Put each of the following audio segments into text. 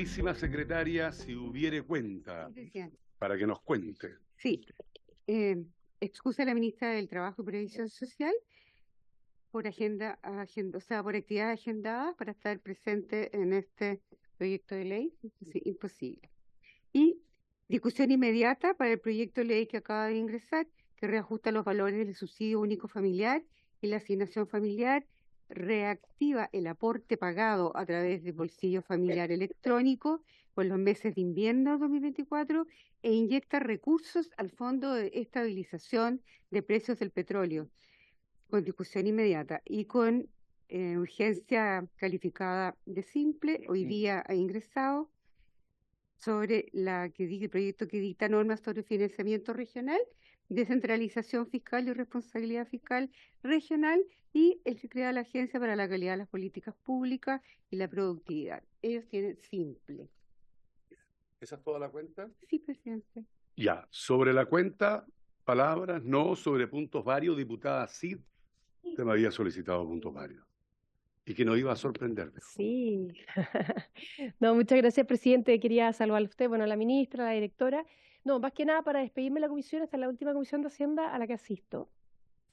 Estimadísima secretaria, si hubiere cuenta, Presidente. para que nos cuente. Sí, excusa a la ministra del Trabajo y Previsión Social por o sea, por actividades agendadas para estar presente en este proyecto de ley. Sí, imposible. Y discusión inmediata para el proyecto de ley que acaba de ingresar, que reajusta los valores del subsidio único familiar y la asignación familiar, reactiva el aporte pagado a través del bolsillo familiar electrónico por los meses de invierno 2024 e inyecta recursos al Fondo de Estabilización de Precios del Petróleo, con discusión inmediata y con urgencia calificada de simple. Hoy día ha ingresado sobre el proyecto que dicta normas sobre financiamiento regional, descentralización fiscal y responsabilidad fiscal regional, y el que crea la Agencia para la Calidad de las Políticas Públicas y la Productividad. Ellos tienen simple. ¿Esa es toda la cuenta? Sí, presidente. Ya, sobre la cuenta, palabras, no, sobre puntos varios, diputada Cid, usted me había solicitado puntos varios. Y que nos iba a sorprender. Sí. No, muchas gracias, presidente. Quería saludar a usted, bueno, a la ministra, a la directora. No, más que nada para despedirme de la comisión, esta es la última comisión de Hacienda a la que asisto.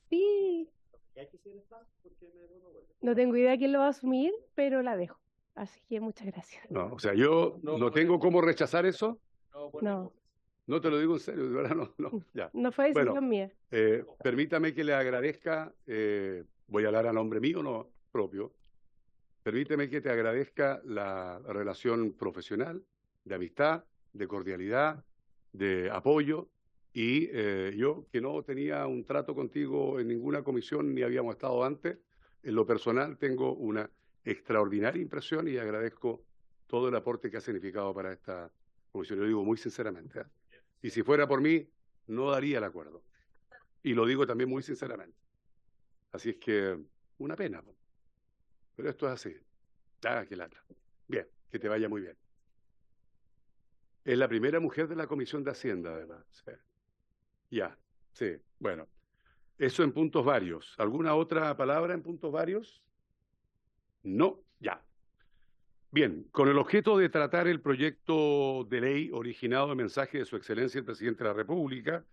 Sí. No tengo idea quién lo va a asumir, pero la dejo. Así que muchas gracias. No, o sea, yo no tengo cómo rechazar eso. No, No te lo digo en serio, de verdad, no, ya. no fue decisión Bueno, mía. permítame que le agradezca, voy a hablar a nombre mío, no propio. Permíteme que te agradezca la relación profesional, de amistad, de cordialidad, de apoyo, y yo, que no tenía un trato contigo en ninguna comisión ni habíamos estado antes, en lo personal tengo una extraordinaria impresión y agradezco todo el aporte que ha significado para esta comisión. Lo digo muy sinceramente, ¿eh? Y si fuera por mí, no daría el acuerdo. Y lo digo también muy sinceramente. Así es que, una pena, pero esto es así. Ah, qué lata. Bien, que te vaya muy bien. Es la primera mujer de la Comisión de Hacienda, además. Sí. Ya, sí, bueno. Eso en puntos varios. ¿Alguna otra palabra en puntos varios? No, ya. Bien, con el objeto de tratar el proyecto de ley originado en mensaje de Su Excelencia el Presidente de la República,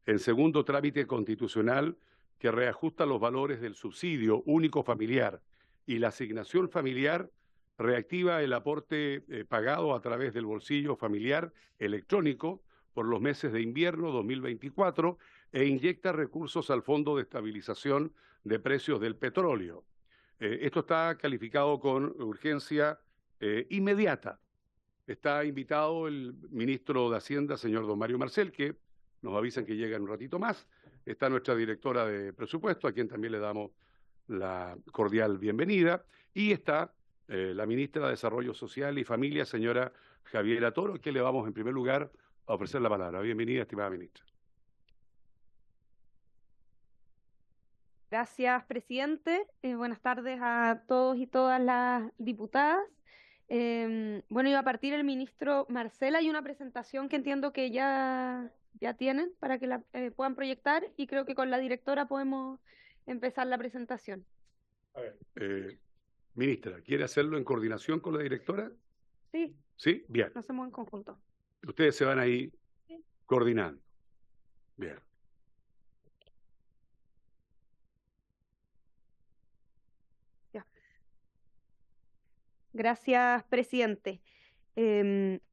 en segundo trámite constitucional que reajusta los valores del subsidio único familiar y la asignación familiar, reactiva el aporte pagado a través del bolsillo familiar electrónico por los meses de invierno 2024 e inyecta recursos al Fondo de Estabilización de Precios del Petróleo. Esto está calificado con urgencia inmediata. Está invitado el ministro de Hacienda, señor don Mario Marcel, que nos avisan que llega en un ratito más. Está nuestra directora de presupuesto, a quien también le damos la cordial bienvenida. Y está la ministra de Desarrollo Social y Familia, señora Javiera Toro, que le vamos en primer lugar a ofrecer la palabra. Bienvenida, estimada ministra. Gracias, presidente. Buenas tardes a todos y todas las diputadas. Bueno, iba a partir el ministro Marcela. Hay una presentación que entiendo que ya tienen para que la puedan proyectar, y creo que con la directora podemos empezar la presentación. A ver. Ministra, ¿quiere hacerlo en coordinación con la directora? Sí. Sí, bien. Lo hacemos en conjunto. Ustedes se van ahí coordinando. Bien. Gracias, presidente.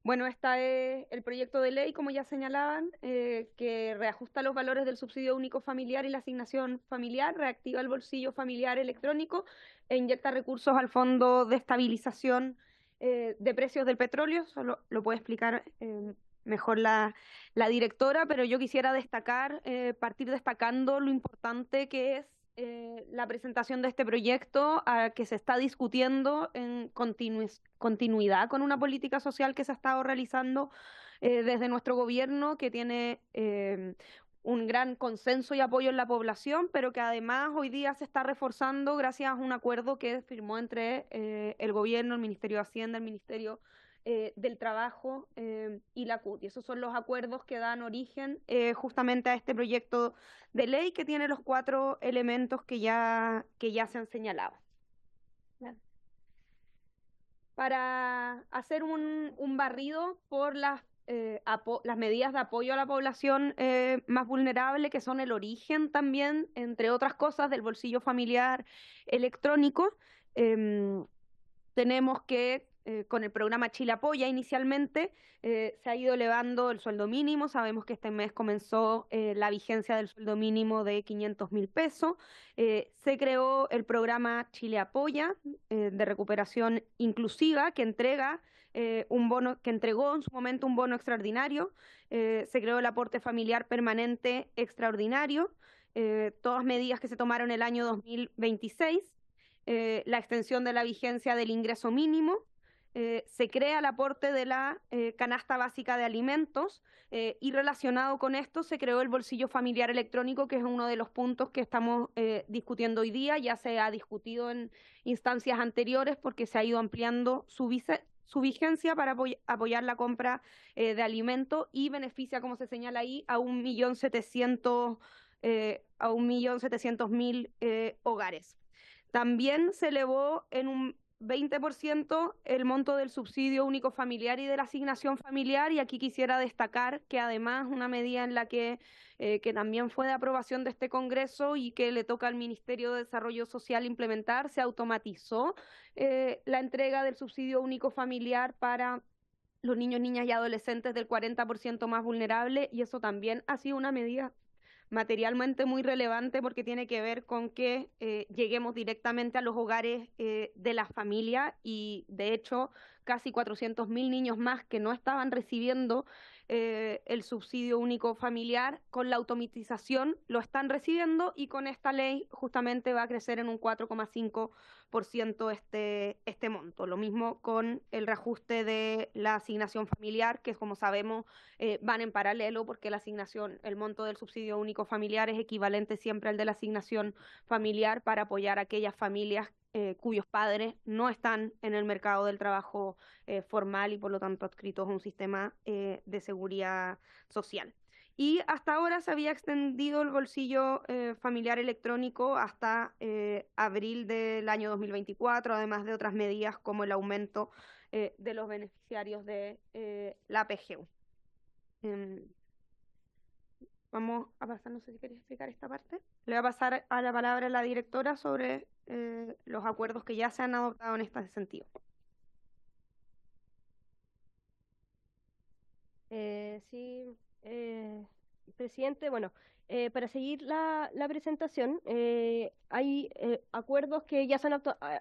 Bueno, este es el proyecto de ley, como ya señalaban, que reajusta los valores del subsidio único familiar y la asignación familiar, reactiva el bolsillo familiar electrónico e inyecta recursos al Fondo de Estabilización de Precios del Petróleo. Eso lo puede explicar mejor la directora, pero yo quisiera partir destacando lo importante que es la presentación de este proyecto, que se está discutiendo en continuidad con una política social que se ha estado realizando desde nuestro gobierno, que tiene un gran consenso y apoyo en la población, pero que además hoy día se está reforzando gracias a un acuerdo que firmó entre el gobierno, el Ministerio de Hacienda, el Ministerio del Trabajo y la CUT. Y esos son los acuerdos que dan origen justamente a este proyecto de ley, que tiene los 4 elementos que ya se han señalado. para hacer un barrido por las medidas de apoyo a la población más vulnerable, que son el origen también, entre otras cosas, del bolsillo familiar electrónico. Tenemos que, con el programa Chile Apoya inicialmente, se ha ido elevando el sueldo mínimo. Sabemos que este mes comenzó la vigencia del sueldo mínimo de 500.000 pesos. Se creó el programa Chile Apoya de recuperación inclusiva, que entrega un bono, que entregó en su momento un bono extraordinario. Se creó el aporte familiar permanente extraordinario, todas medidas que se tomaron el año 2026. La extensión de la vigencia del ingreso mínimo, se crea el aporte de la canasta básica de alimentos, y relacionado con esto se creó el bolsillo familiar electrónico, que es uno de los puntos que estamos discutiendo hoy día. Ya se ha discutido en instancias anteriores porque se ha ido ampliando su vigencia para apoyar la compra de alimentos, y beneficia, como se señala ahí, a 1.700.000 hogares. También se elevó en un 20% el monto del subsidio único familiar y de la asignación familiar, y aquí quisiera destacar que además una medida en la que también fue de aprobación de este Congreso y que le toca al Ministerio de Desarrollo Social implementar, se automatizó la entrega del subsidio único familiar para los niños, niñas y adolescentes del 40% más vulnerable, y eso también ha sido una medida materialmente muy relevante porque tiene que ver con que lleguemos directamente a los hogares de la familia, y de hecho casi 400.000 niños más que no estaban recibiendo el subsidio único familiar, con la automatización lo están recibiendo, y con esta ley justamente va a crecer en un 4,5% este monto. Lo mismo con el reajuste de la asignación familiar, que como sabemos van en paralelo, porque el monto del subsidio único familiar es equivalente siempre al de la asignación familiar, para apoyar a aquellas familias cuyos padres no están en el mercado del trabajo formal y por lo tanto adscritos a un sistema de seguridad social. Y hasta ahora se había extendido el bolsillo familiar electrónico hasta abril del año 2024, además de otras medidas como el aumento de los beneficiarios de la PGU. Vamos a pasar, no sé si queréis explicar esta parte. Le voy a pasar a la palabra a la directora sobre los acuerdos que ya se han adoptado en este sentido. Sí, presidente, bueno, para seguir la presentación, hay acuerdos que ya se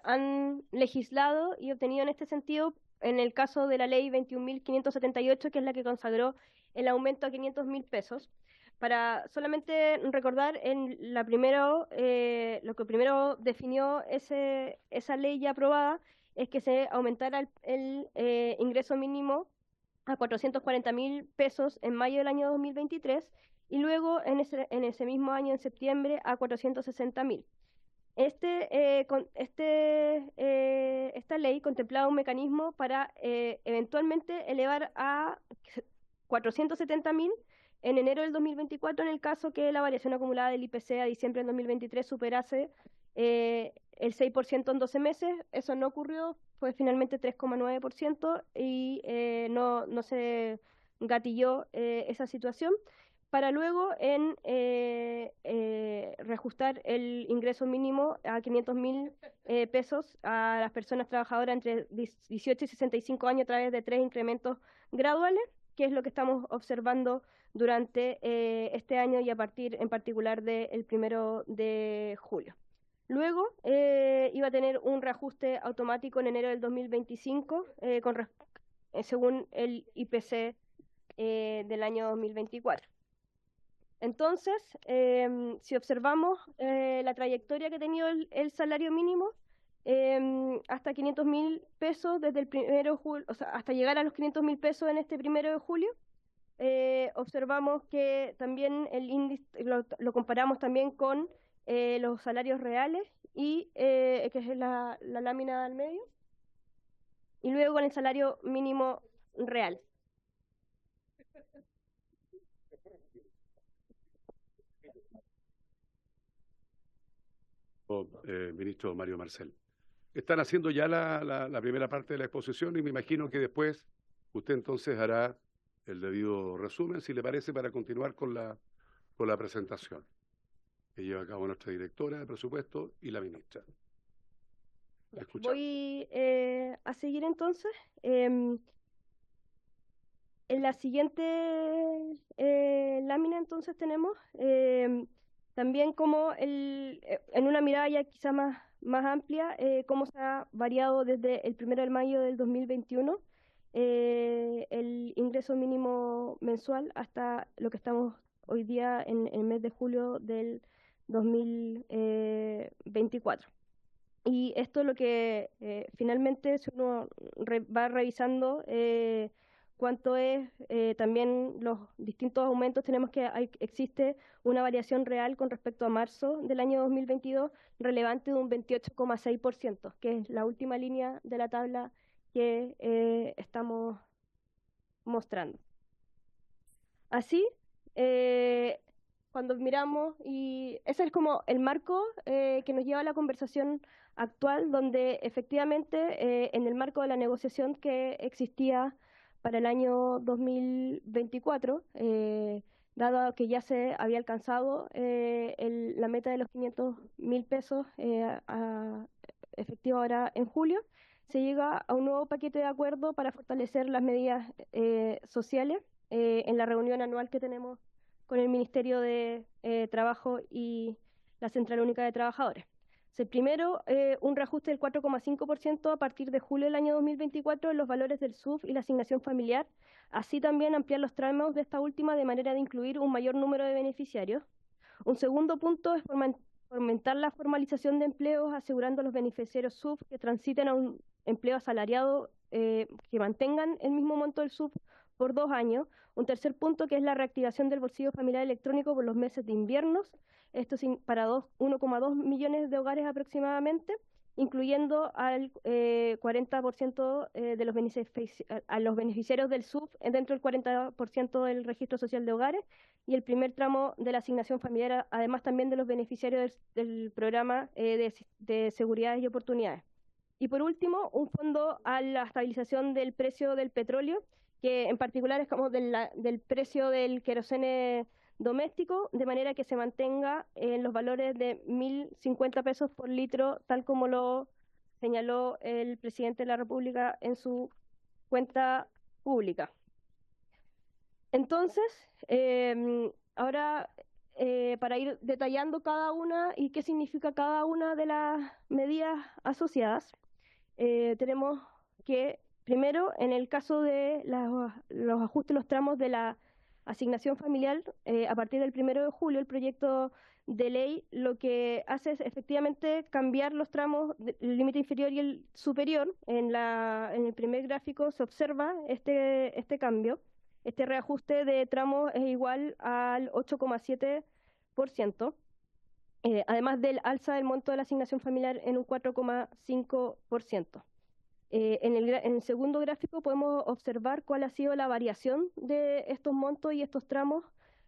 han legislado y obtenido en este sentido, en el caso de la ley 21.578, que es la que consagró el aumento a 500.000 pesos. Para solamente recordar, lo que primero definió esa ley ya aprobada es que se aumentara el ingreso mínimo a 440.000 pesos en mayo del año 2023, y luego en ese mismo año, en septiembre, a 460.000. Esta ley contemplaba un mecanismo para eventualmente elevar a 470.000 en enero del 2024, en el caso que la variación acumulada del IPC a diciembre del 2023 superase el 6% en 12 meses. Eso no ocurrió, fue finalmente 3,9%, y no se gatilló esa situación, para luego reajustar el ingreso mínimo a 500.000 pesos a las personas trabajadoras entre 18 y 65 años a través de 3 incrementos graduales, que es lo que estamos observando durante este año, y a partir en particular del 1 de julio. Luego iba a tener un reajuste automático en enero del 2025 según el IPC del año 2024. Entonces, si observamos la trayectoria que ha tenido el salario mínimo, hasta 500.000 pesos desde el 1 de julio, o sea, hasta llegar a los 500.000 pesos en este 1 de julio, observamos que también el índice lo comparamos también con los salarios reales, y que es la lámina al medio, y luego con el salario mínimo real. Ministro Mario Marcel. están haciendo ya la primera parte de la exposición y me imagino que después usted entonces hará el debido resumen, si le parece, para continuar con la presentación que lleva a cabo nuestra directora de presupuesto y la ministra. La escuchamos. Voy a seguir entonces. En la siguiente lámina entonces tenemos también como en una mirada ya quizá más amplia, cómo se ha variado desde el 1 de mayo del 2021 el ingreso mínimo mensual hasta lo que estamos hoy día en el mes de julio del 2024. Y esto es lo que finalmente, si uno va revisando cuánto es también los distintos aumentos, tenemos que existe una variación real con respecto a marzo del año 2022 relevante de un 28,6%, que es la última línea de la tabla que estamos mostrando. Así, cuando miramos, y ese es como el marco que nos lleva a la conversación actual, donde efectivamente en el marco de la negociación que existía para el año 2024, dado que ya se había alcanzado la meta de los 500.000 pesos efectivo ahora en julio, se llega a un nuevo paquete de acuerdo para fortalecer las medidas sociales en la reunión anual que tenemos con el Ministerio de Trabajo y la Central Única de Trabajadores. Primero, un reajuste del 4,5% a partir de julio del año 2024 en los valores del SUF y la asignación familiar, así también ampliar los tramos de esta última de manera de incluir un mayor número de beneficiarios. Un segundo punto es fomentar la formalización de empleos, asegurando a los beneficiarios SUF que transiten a un empleo asalariado que mantengan el mismo monto del SUF por 2 años. Un tercer punto que es la reactivación del bolsillo familiar electrónico por los meses de inviernos, esto para 1,2 millones de hogares aproximadamente, incluyendo al 40% de los beneficiarios del SUF dentro del 40% del registro social de hogares, y el primer tramo de la asignación familiar, además también de los beneficiarios del programa de seguridad y oportunidades. Y por último, un fondo a la estabilización del precio del petróleo, que en particular es como del precio del querosene doméstico, de manera que se mantenga en los valores de 1.050 pesos por litro, tal como lo señaló el presidente de la República en su cuenta pública. Entonces, ahora para ir detallando cada una y qué significa cada una de las medidas asociadas, tenemos que, primero, en el caso de los ajustes, los tramos de la asignación familiar, a partir del 1 de julio, el proyecto de ley lo que hace es efectivamente cambiar los tramos, el límite inferior y el superior. En el primer gráfico se observa este cambio. Este reajuste de tramos es igual al 8,7%. Además del alza del monto de la asignación familiar en un 4,5%. En el segundo gráfico podemos observar cuál ha sido la variación de estos montos y estos tramos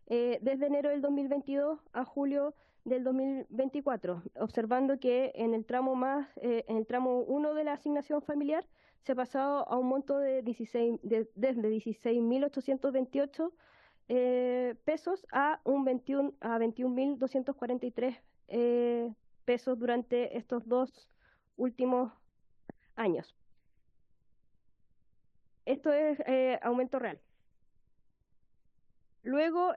desde enero del 2022 a julio del 2024, observando que en el tramo 1 de la asignación familiar se ha pasado a un monto de desde 16.828 pesos a 21.243 pesos durante estos 2 últimos años. Esto es aumento real. Luego,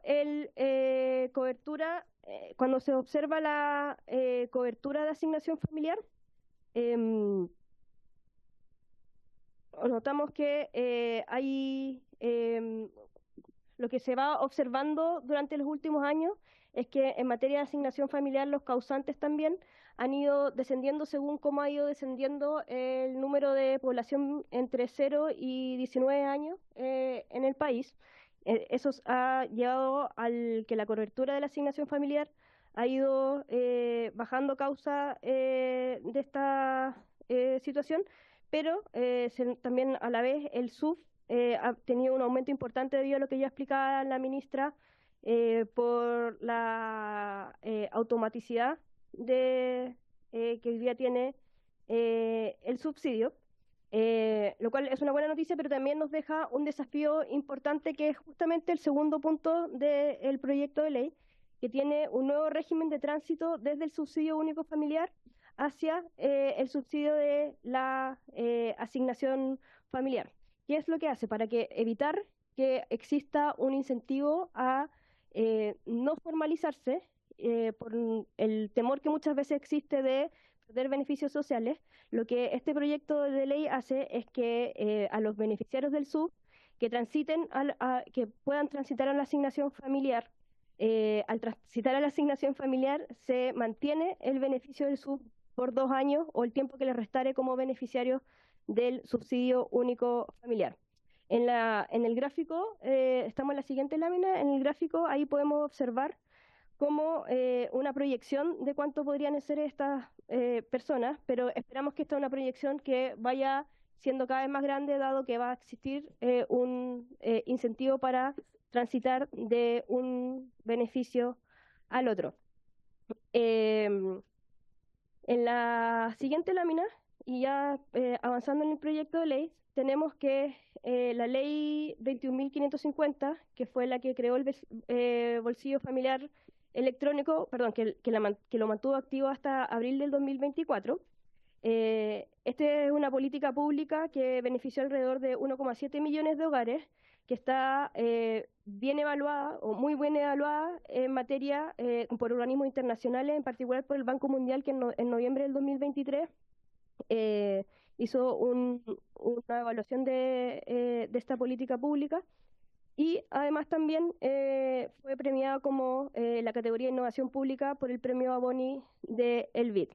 cobertura, cuando se observa la cobertura de asignación familiar, notamos que hay lo que se va observando durante los últimos años es que en materia de asignación familiar los causantes también han ido descendiendo según cómo ha ido descendiendo el número de población entre 0 y 19 años en el país. Eso ha llevado al que la cobertura de la asignación familiar ha ido bajando causa de esta situación, pero también a la vez el SUF ha tenido un aumento importante debido a lo que ya explicaba la ministra por la automaticidad que hoy día tiene el subsidio, lo cual es una buena noticia, pero también nos deja un desafío importante que es justamente el segundo punto del proyecto de ley, que tiene un nuevo régimen de tránsito desde el subsidio único familiar hacia el subsidio de la asignación familiar. ¿Qué es lo que hace? Para que evitar que exista un incentivo a no formalizarse por el temor que muchas veces existe de perder beneficios sociales, lo que este proyecto de ley hace es que a los beneficiarios del SUB que que puedan transitar a la asignación familiar, al transitar a la asignación familiar se mantiene el beneficio del SUB por 2 años o el tiempo que les restare como beneficiarios del subsidio único familiar. En el gráfico, estamos en la siguiente lámina, en el gráfico ahí podemos observar como una proyección de cuánto podrían ser estas personas, pero esperamos que esta es una proyección que vaya siendo cada vez más grande, dado que va a existir un incentivo para transitar de un beneficio al otro. En la siguiente lámina, y ya avanzando en el proyecto de ley, tenemos que la ley 21.550, que fue la que creó el bolsillo familiar electrónico, perdón, que lo mantuvo activo hasta abril del 2024. Esta es una política pública que benefició alrededor de 1,7 millones de hogares, que está bien evaluada o muy bien evaluada en materia por organismos internacionales, en particular por el Banco Mundial, que en noviembre del 2023 hizo una evaluación de esta política pública. Y además también fue premiada como la categoría de innovación pública por el premio Aboni de El BID.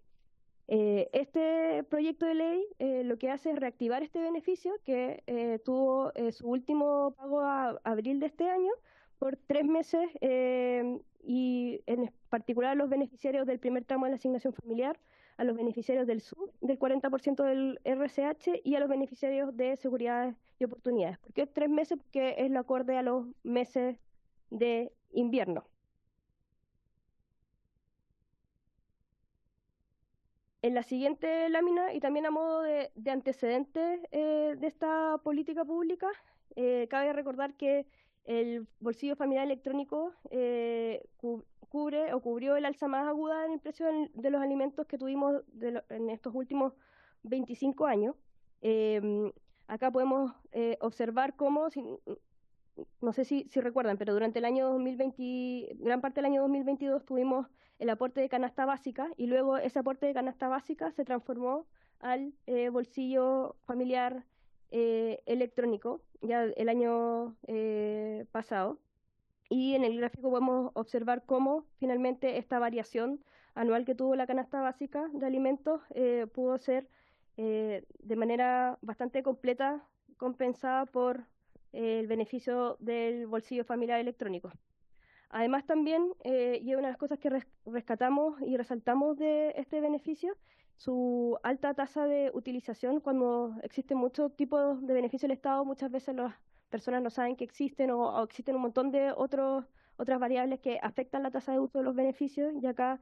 Este proyecto de ley lo que hace es reactivar este beneficio que tuvo su último pago a abril de este año por 3 meses y en particular a los beneficiarios del primer tramo de la asignación familiar, a los beneficiarios del SUB, del 40% del RCH y a los beneficiarios de seguridad y oportunidades. ¿Por qué 3 meses? Porque es lo acorde a los meses de invierno. En la siguiente lámina, y también a modo de antecedente de esta política pública, cabe recordar que el bolsillo familiar electrónico cubrió el alza más aguda en el precio de los alimentos que tuvimos en estos últimos 25 años. Acá podemos observar cómo, no sé si recuerdan, pero durante el año 2020, gran parte del año 2022 tuvimos el aporte de canasta básica y luego ese aporte de canasta básica se transformó al bolsillo familiar electrónico ya el año pasado. Y en el gráfico podemos observar cómo finalmente esta variación anual que tuvo la canasta básica de alimentos pudo ser de manera bastante completa compensada por el beneficio del bolsillo familiar electrónico. Además también, y una de las cosas que rescatamos y resaltamos de este beneficio, su alta tasa de utilización. Cuando existen muchos tipos de beneficios del Estado, muchas veces las personas no saben que existen o existen un montón de otras variables que afectan la tasa de uso de los beneficios, y acá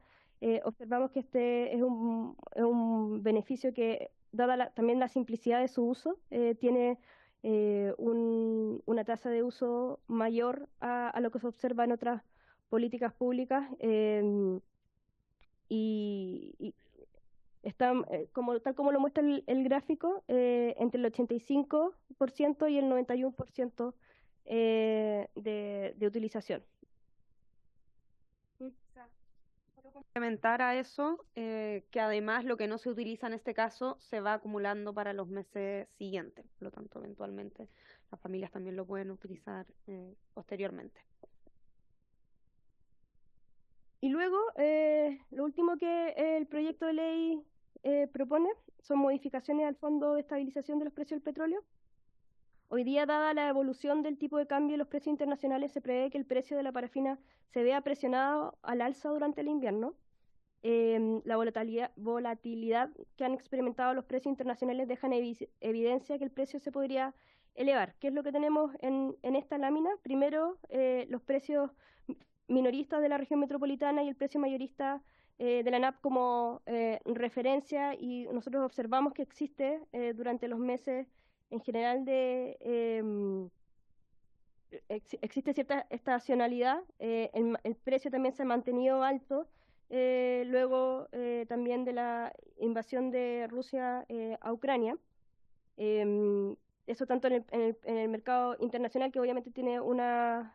observamos que este es un beneficio que, dada también la simplicidad de su uso, tiene una tasa de uso mayor a lo que se observa en otras políticas públicas y está, tal como lo muestra el gráfico, entre el 85% y el 91% de utilización. Complementar a eso, que además lo que no se utiliza en este caso se va acumulando para los meses siguientes, por lo tanto eventualmente las familias también lo pueden utilizar posteriormente. Y luego, lo último que el proyecto de ley propone son modificaciones al Fondo de Estabilización de los Precios del Petróleo. Hoy día, dada la evolución del tipo de cambio y los precios internacionales, se prevé que el precio de la parafina se vea presionado al alza durante el invierno. La volatilidad que han experimentado los precios internacionales dejan evidencia que el precio se podría elevar. ¿Qué es lo que tenemos en esta lámina? Primero, los precios minoristas de la región metropolitana y el precio mayorista de la ANAP como referencia, y nosotros observamos que existe durante los meses en general existe cierta estacionalidad, el precio también se ha mantenido alto, luego también de la invasión de Rusia a Ucrania. Eso tanto en el mercado internacional, que obviamente tiene una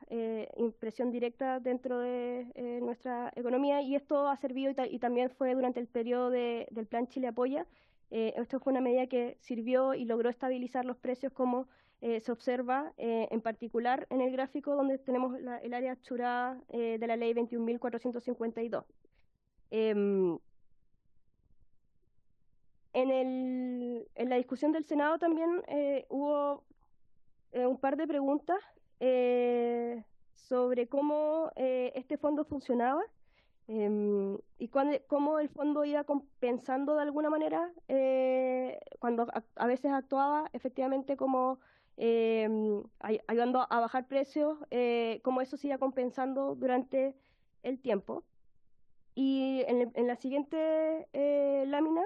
impresión directa dentro de nuestra economía, y esto ha servido y también fue durante el periodo del Plan Chile Apoya. Esto fue una medida que sirvió y logró estabilizar los precios, como se observa en particular en el gráfico donde tenemos el área achurada de la ley 21.452. En la discusión del Senado también hubo un par de preguntas sobre cómo este fondo funcionaba, y cómo el fondo iba compensando de alguna manera cuando a veces actuaba efectivamente como ayudando a bajar precios, cómo eso se iba compensando durante el tiempo. Y en la siguiente lámina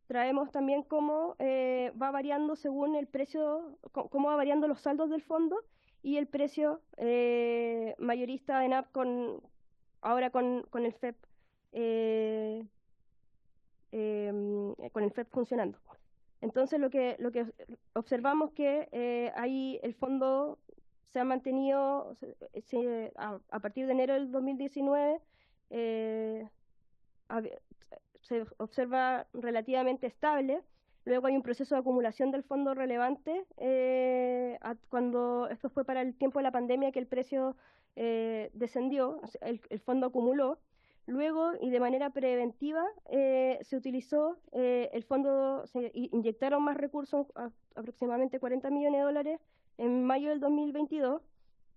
traemos también cómo va variando según el precio, cómo va variando los saldos del fondo y el precio mayorista de ENAP ahora con el FEP, con el FEP funcionando. Entonces lo que observamos que ahí el fondo se ha mantenido a partir de enero del 2019, se observa relativamente estable. Luego hay un proceso de acumulación del fondo relevante cuando esto fue para el tiempo de la pandemia, que el precio descendió, o sea, el fondo acumuló. Luego, y de manera preventiva, se utilizó el fondo, se inyectaron más recursos, aproximadamente 40 millones de dólares, en mayo del 2022.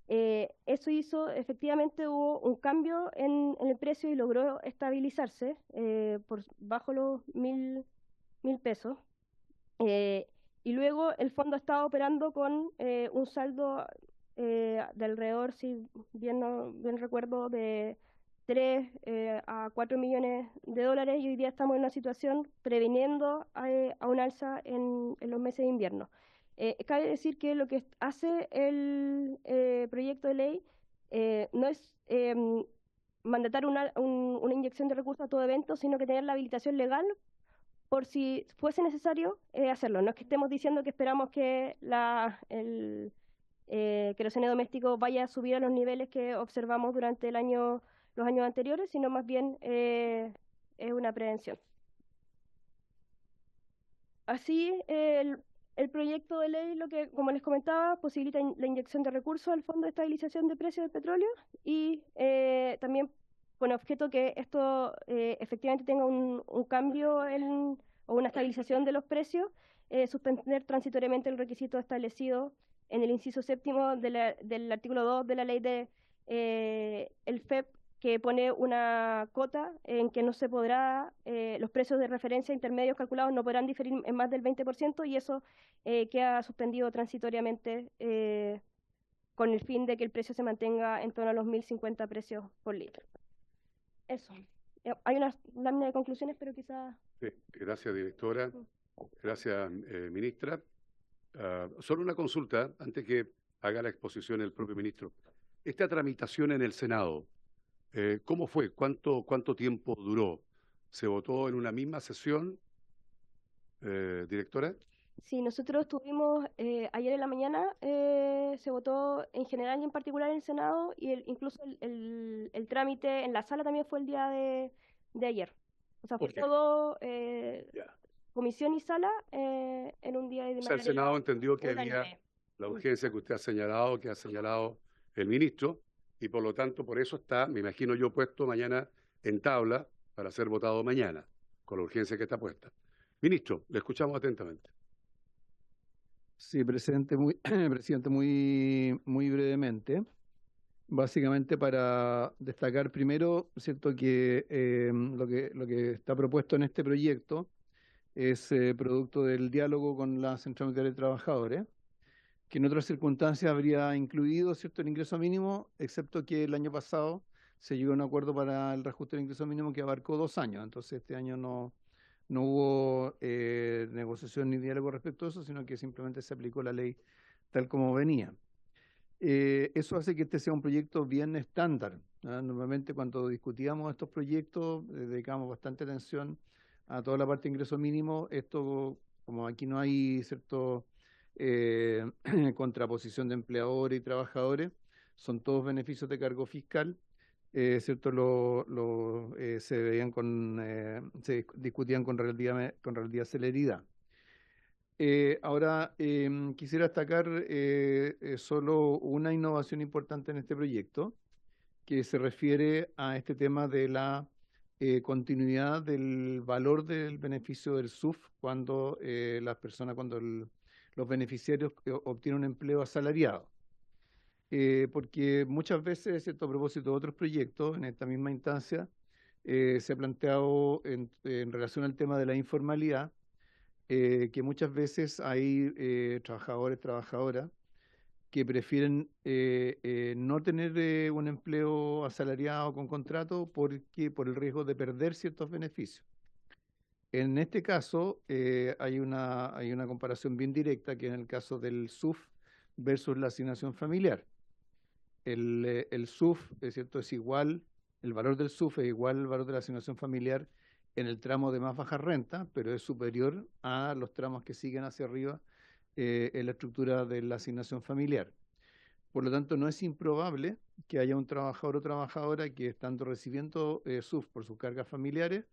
Eso hizo, efectivamente, hubo un cambio en el precio y logró estabilizarse por bajo los 1.000 pesos. Y luego el fondo estaba operando con un saldo de alrededor, si bien recuerdo, de 3 a 4 millones de dólares, y hoy día estamos en una situación previniendo a un alza en los meses de invierno. Cabe decir que lo que hace el proyecto de ley no es mandatar una inyección de recursos a todo evento, sino que tener la habilitación legal por si fuese necesario hacerlo. No es que estemos diciendo que esperamos que el queroseno doméstico vaya a subir a los niveles que observamos durante los años anteriores, sino más bien es una prevención. Así, el proyecto de ley, como les comentaba, posibilita la inyección de recursos al Fondo de Estabilización de Precios del Petróleo, y también con objeto que esto efectivamente tenga un cambio o una estabilización de los precios, suspender transitoriamente el requisito establecido en el inciso 7º del artículo 2 de la ley el FEP, que pone una cota en que no se podrá, los precios de referencia intermedios calculados no podrán diferir en más del 20%, y eso queda suspendido transitoriamente con el fin de que el precio se mantenga en torno a los 1.050 precios por litro. Eso. Hay una lámina de conclusiones, pero quizás... Sí, gracias, directora. Gracias, ministra. Solo una consulta, antes que haga la exposición el propio ministro. Esta tramitación en el Senado, ¿cómo fue? ¿Cuánto tiempo duró? ¿Se votó en una misma sesión, directora? Sí, nosotros tuvimos, ayer en la mañana se votó en general y en particular en el Senado, y incluso el trámite en la sala también fue el día de ayer. O sea, fue todo comisión y sala en un día de O sea, el Senado entendió que había unánime. la urgencia que usted ha señalado, que ha señalado el ministro, y por lo tanto por eso está, me imagino yo, puesto mañana en tabla para ser votado mañana, con la urgencia que está puesta. Ministro, le escuchamos atentamente. Sí, presidente, muy brevemente. Básicamente para destacar primero, cierto, que lo que está propuesto en este proyecto es producto del diálogo con la Central Unitaria de Trabajadores, que en otras circunstancias habría incluido, cierto, el ingreso mínimo, excepto que el año pasado se llegó a un acuerdo para el reajuste del ingreso mínimo que abarcó 2 años. Entonces este año no hubo negociación ni diálogo respecto a eso, sino que simplemente se aplicó la ley tal como venía. Eso hace que este sea un proyecto bien estándar. Normalmente cuando discutíamos estos proyectos dedicamos bastante atención a toda la parte de ingreso mínimo. Esto, como aquí no hay cierto contraposición de empleadores y trabajadores, son todos beneficios de cargo fiscal. ¿Cierto? Se veían se discutían con relativa celeridad. Ahora, quisiera destacar solo una innovación importante en este proyecto, que se refiere a este tema de la continuidad del valor del beneficio del SUF cuando los beneficiarios obtienen un empleo asalariado. Porque muchas veces, ¿cierto? A propósito de otros proyectos, en esta misma instancia, se ha planteado en relación al tema de la informalidad, que muchas veces hay trabajadores, trabajadoras, que prefieren no tener un empleo asalariado con contrato por el riesgo de perder ciertos beneficios. En este caso, hay una comparación bien directa, que en el caso del SUF versus la asignación familiar. El SUF, es cierto, es igual, el valor del SUF es igual al valor de la asignación familiar en el tramo de más baja renta, pero es superior a los tramos que siguen hacia arriba en la estructura de la asignación familiar. Por lo tanto, no es improbable que haya un trabajador o trabajadora que, estando recibiendo SUF por sus cargas familiares,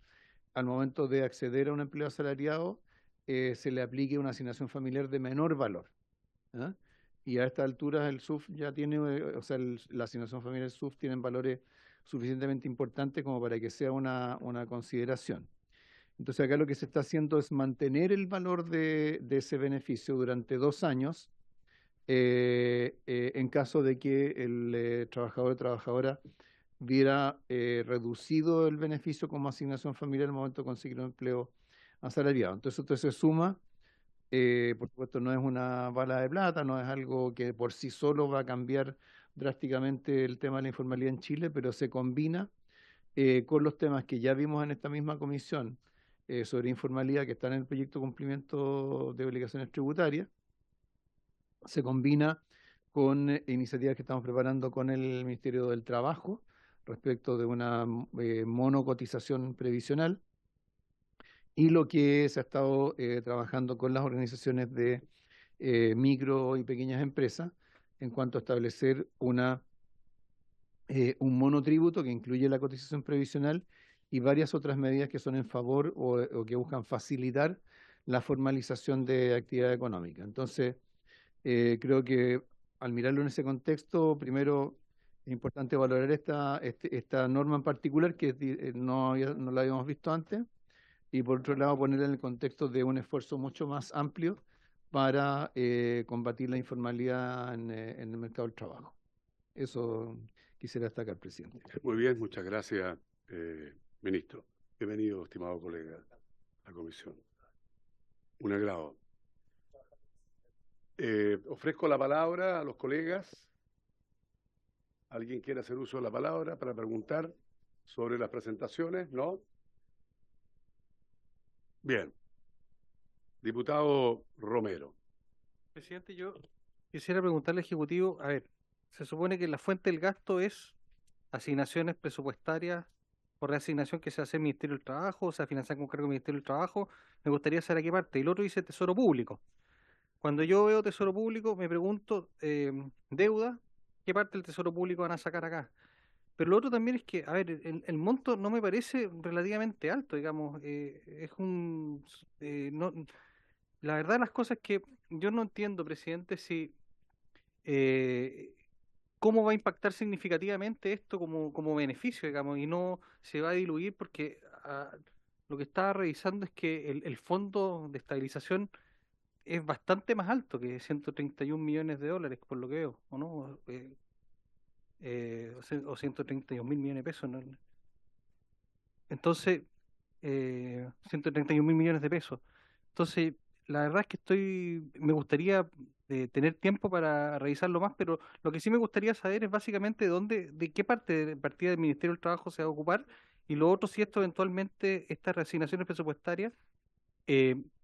al momento de acceder a un empleo asalariado, se le aplique una asignación familiar de menor valor. ¿Ah? Y a esta altura el SUF ya tiene, o sea, la asignación familiar del SUF tienen valores suficientemente importantes como para que sea una consideración. Entonces acá lo que se está haciendo es mantener el valor de ese beneficio durante 2 años en caso de que el trabajador o trabajadora viera reducido el beneficio como asignación familiar al momento de conseguir un empleo asalariado. Entonces esto se suma. Por supuesto, no es una bala de plata, no es algo que por sí solo va a cambiar drásticamente el tema de la informalidad en Chile, pero se combina con los temas que ya vimos en esta misma comisión sobre informalidad, que están en el proyecto de cumplimiento de obligaciones tributarias. Se combina con iniciativas que estamos preparando con el Ministerio del Trabajo respecto de una monocotización previsional, y lo que se ha estado trabajando con las organizaciones de micro y pequeñas empresas en cuanto a establecer un monotributo que incluye la cotización previsional y varias otras medidas que son en favor o que buscan facilitar la formalización de actividad económica. Entonces, creo que al mirarlo en ese contexto, primero es importante valorar esta norma en particular que no la habíamos visto antes, y por otro lado ponerla en el contexto de un esfuerzo mucho más amplio para combatir la informalidad en el mercado del trabajo. Eso quisiera destacar, presidente. Muy bien, muchas gracias, ministro. Bienvenido, estimado colega, a la comisión. Un agrado. Ofrezco la palabra a los colegas. ¿Alguien quiere hacer uso de la palabra para preguntar sobre las presentaciones? ¿No? Bien. Diputado Romero. Presidente, yo quisiera preguntarle al Ejecutivo, a ver, se supone que la fuente del gasto es asignaciones presupuestarias por reasignación que se hace el Ministerio del Trabajo, o sea, financiar con cargo del Ministerio del Trabajo. Me gustaría saber a qué parte. Y el otro dice Tesoro Público. Cuando yo veo Tesoro Público, me pregunto, deuda, ¿qué parte del Tesoro Público van a sacar acá? Pero lo otro también es que, a ver, el monto no me parece relativamente alto, digamos, es no, la verdad las cosas es que yo no entiendo, presidente, si cómo va a impactar significativamente esto como beneficio, digamos, y no se va a diluir porque lo que estaba revisando es que el fondo de estabilización es bastante más alto que 131 millones de dólares, por lo que veo, ¿o no? O 131 mil millones de pesos, ¿no? Entonces, 131 mil millones de pesos. Entonces, la verdad es que me gustaría tener tiempo para revisarlo más, pero lo que sí me gustaría saber es básicamente de qué parte de partida del Ministerio del Trabajo se va a ocupar, y lo otro, si esto eventualmente, estas reasignaciones presupuestarias,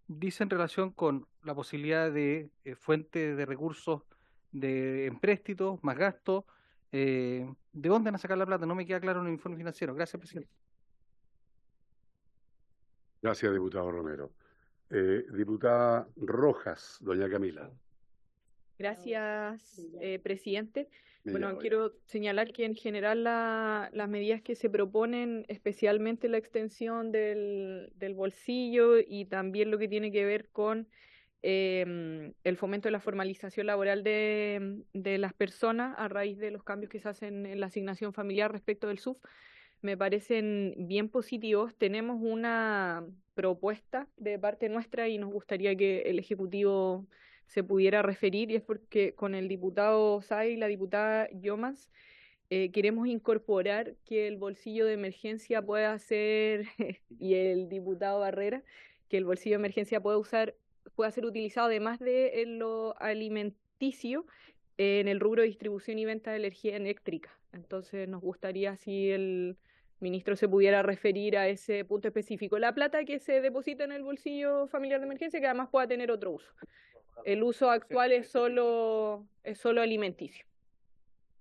dice en relación con la posibilidad de fuente de recursos de empréstitos, más gastos, ¿de dónde van a sacar la plata? No me queda claro en el informe financiero. Gracias, presidente. Gracias, diputado Romero. Diputada Rojas, doña Camila. Gracias, presidente. Bueno, Millán, quiero señalar que en general las medidas que se proponen, especialmente la extensión del bolsillo y también lo que tiene que ver con el fomento de la formalización laboral de las personas a raíz de los cambios que se hacen en la asignación familiar respecto del SUF, me parecen bien positivos. Tenemos una propuesta de parte nuestra y nos gustaría que el Ejecutivo se pudiera referir, y es porque con el diputado Say y la diputada Yomas queremos incorporar que el bolsillo de emergencia pueda ser, y el diputado Barrera, que el bolsillo de emergencia pueda ser utilizado además de en lo alimenticio en el rubro de distribución y venta de energía eléctrica. Entonces nos gustaría si el ministro se pudiera referir a ese punto específico. La plata que se deposita en el bolsillo familiar de emergencia, que además pueda tener otro uso. El uso actual es solo alimenticio.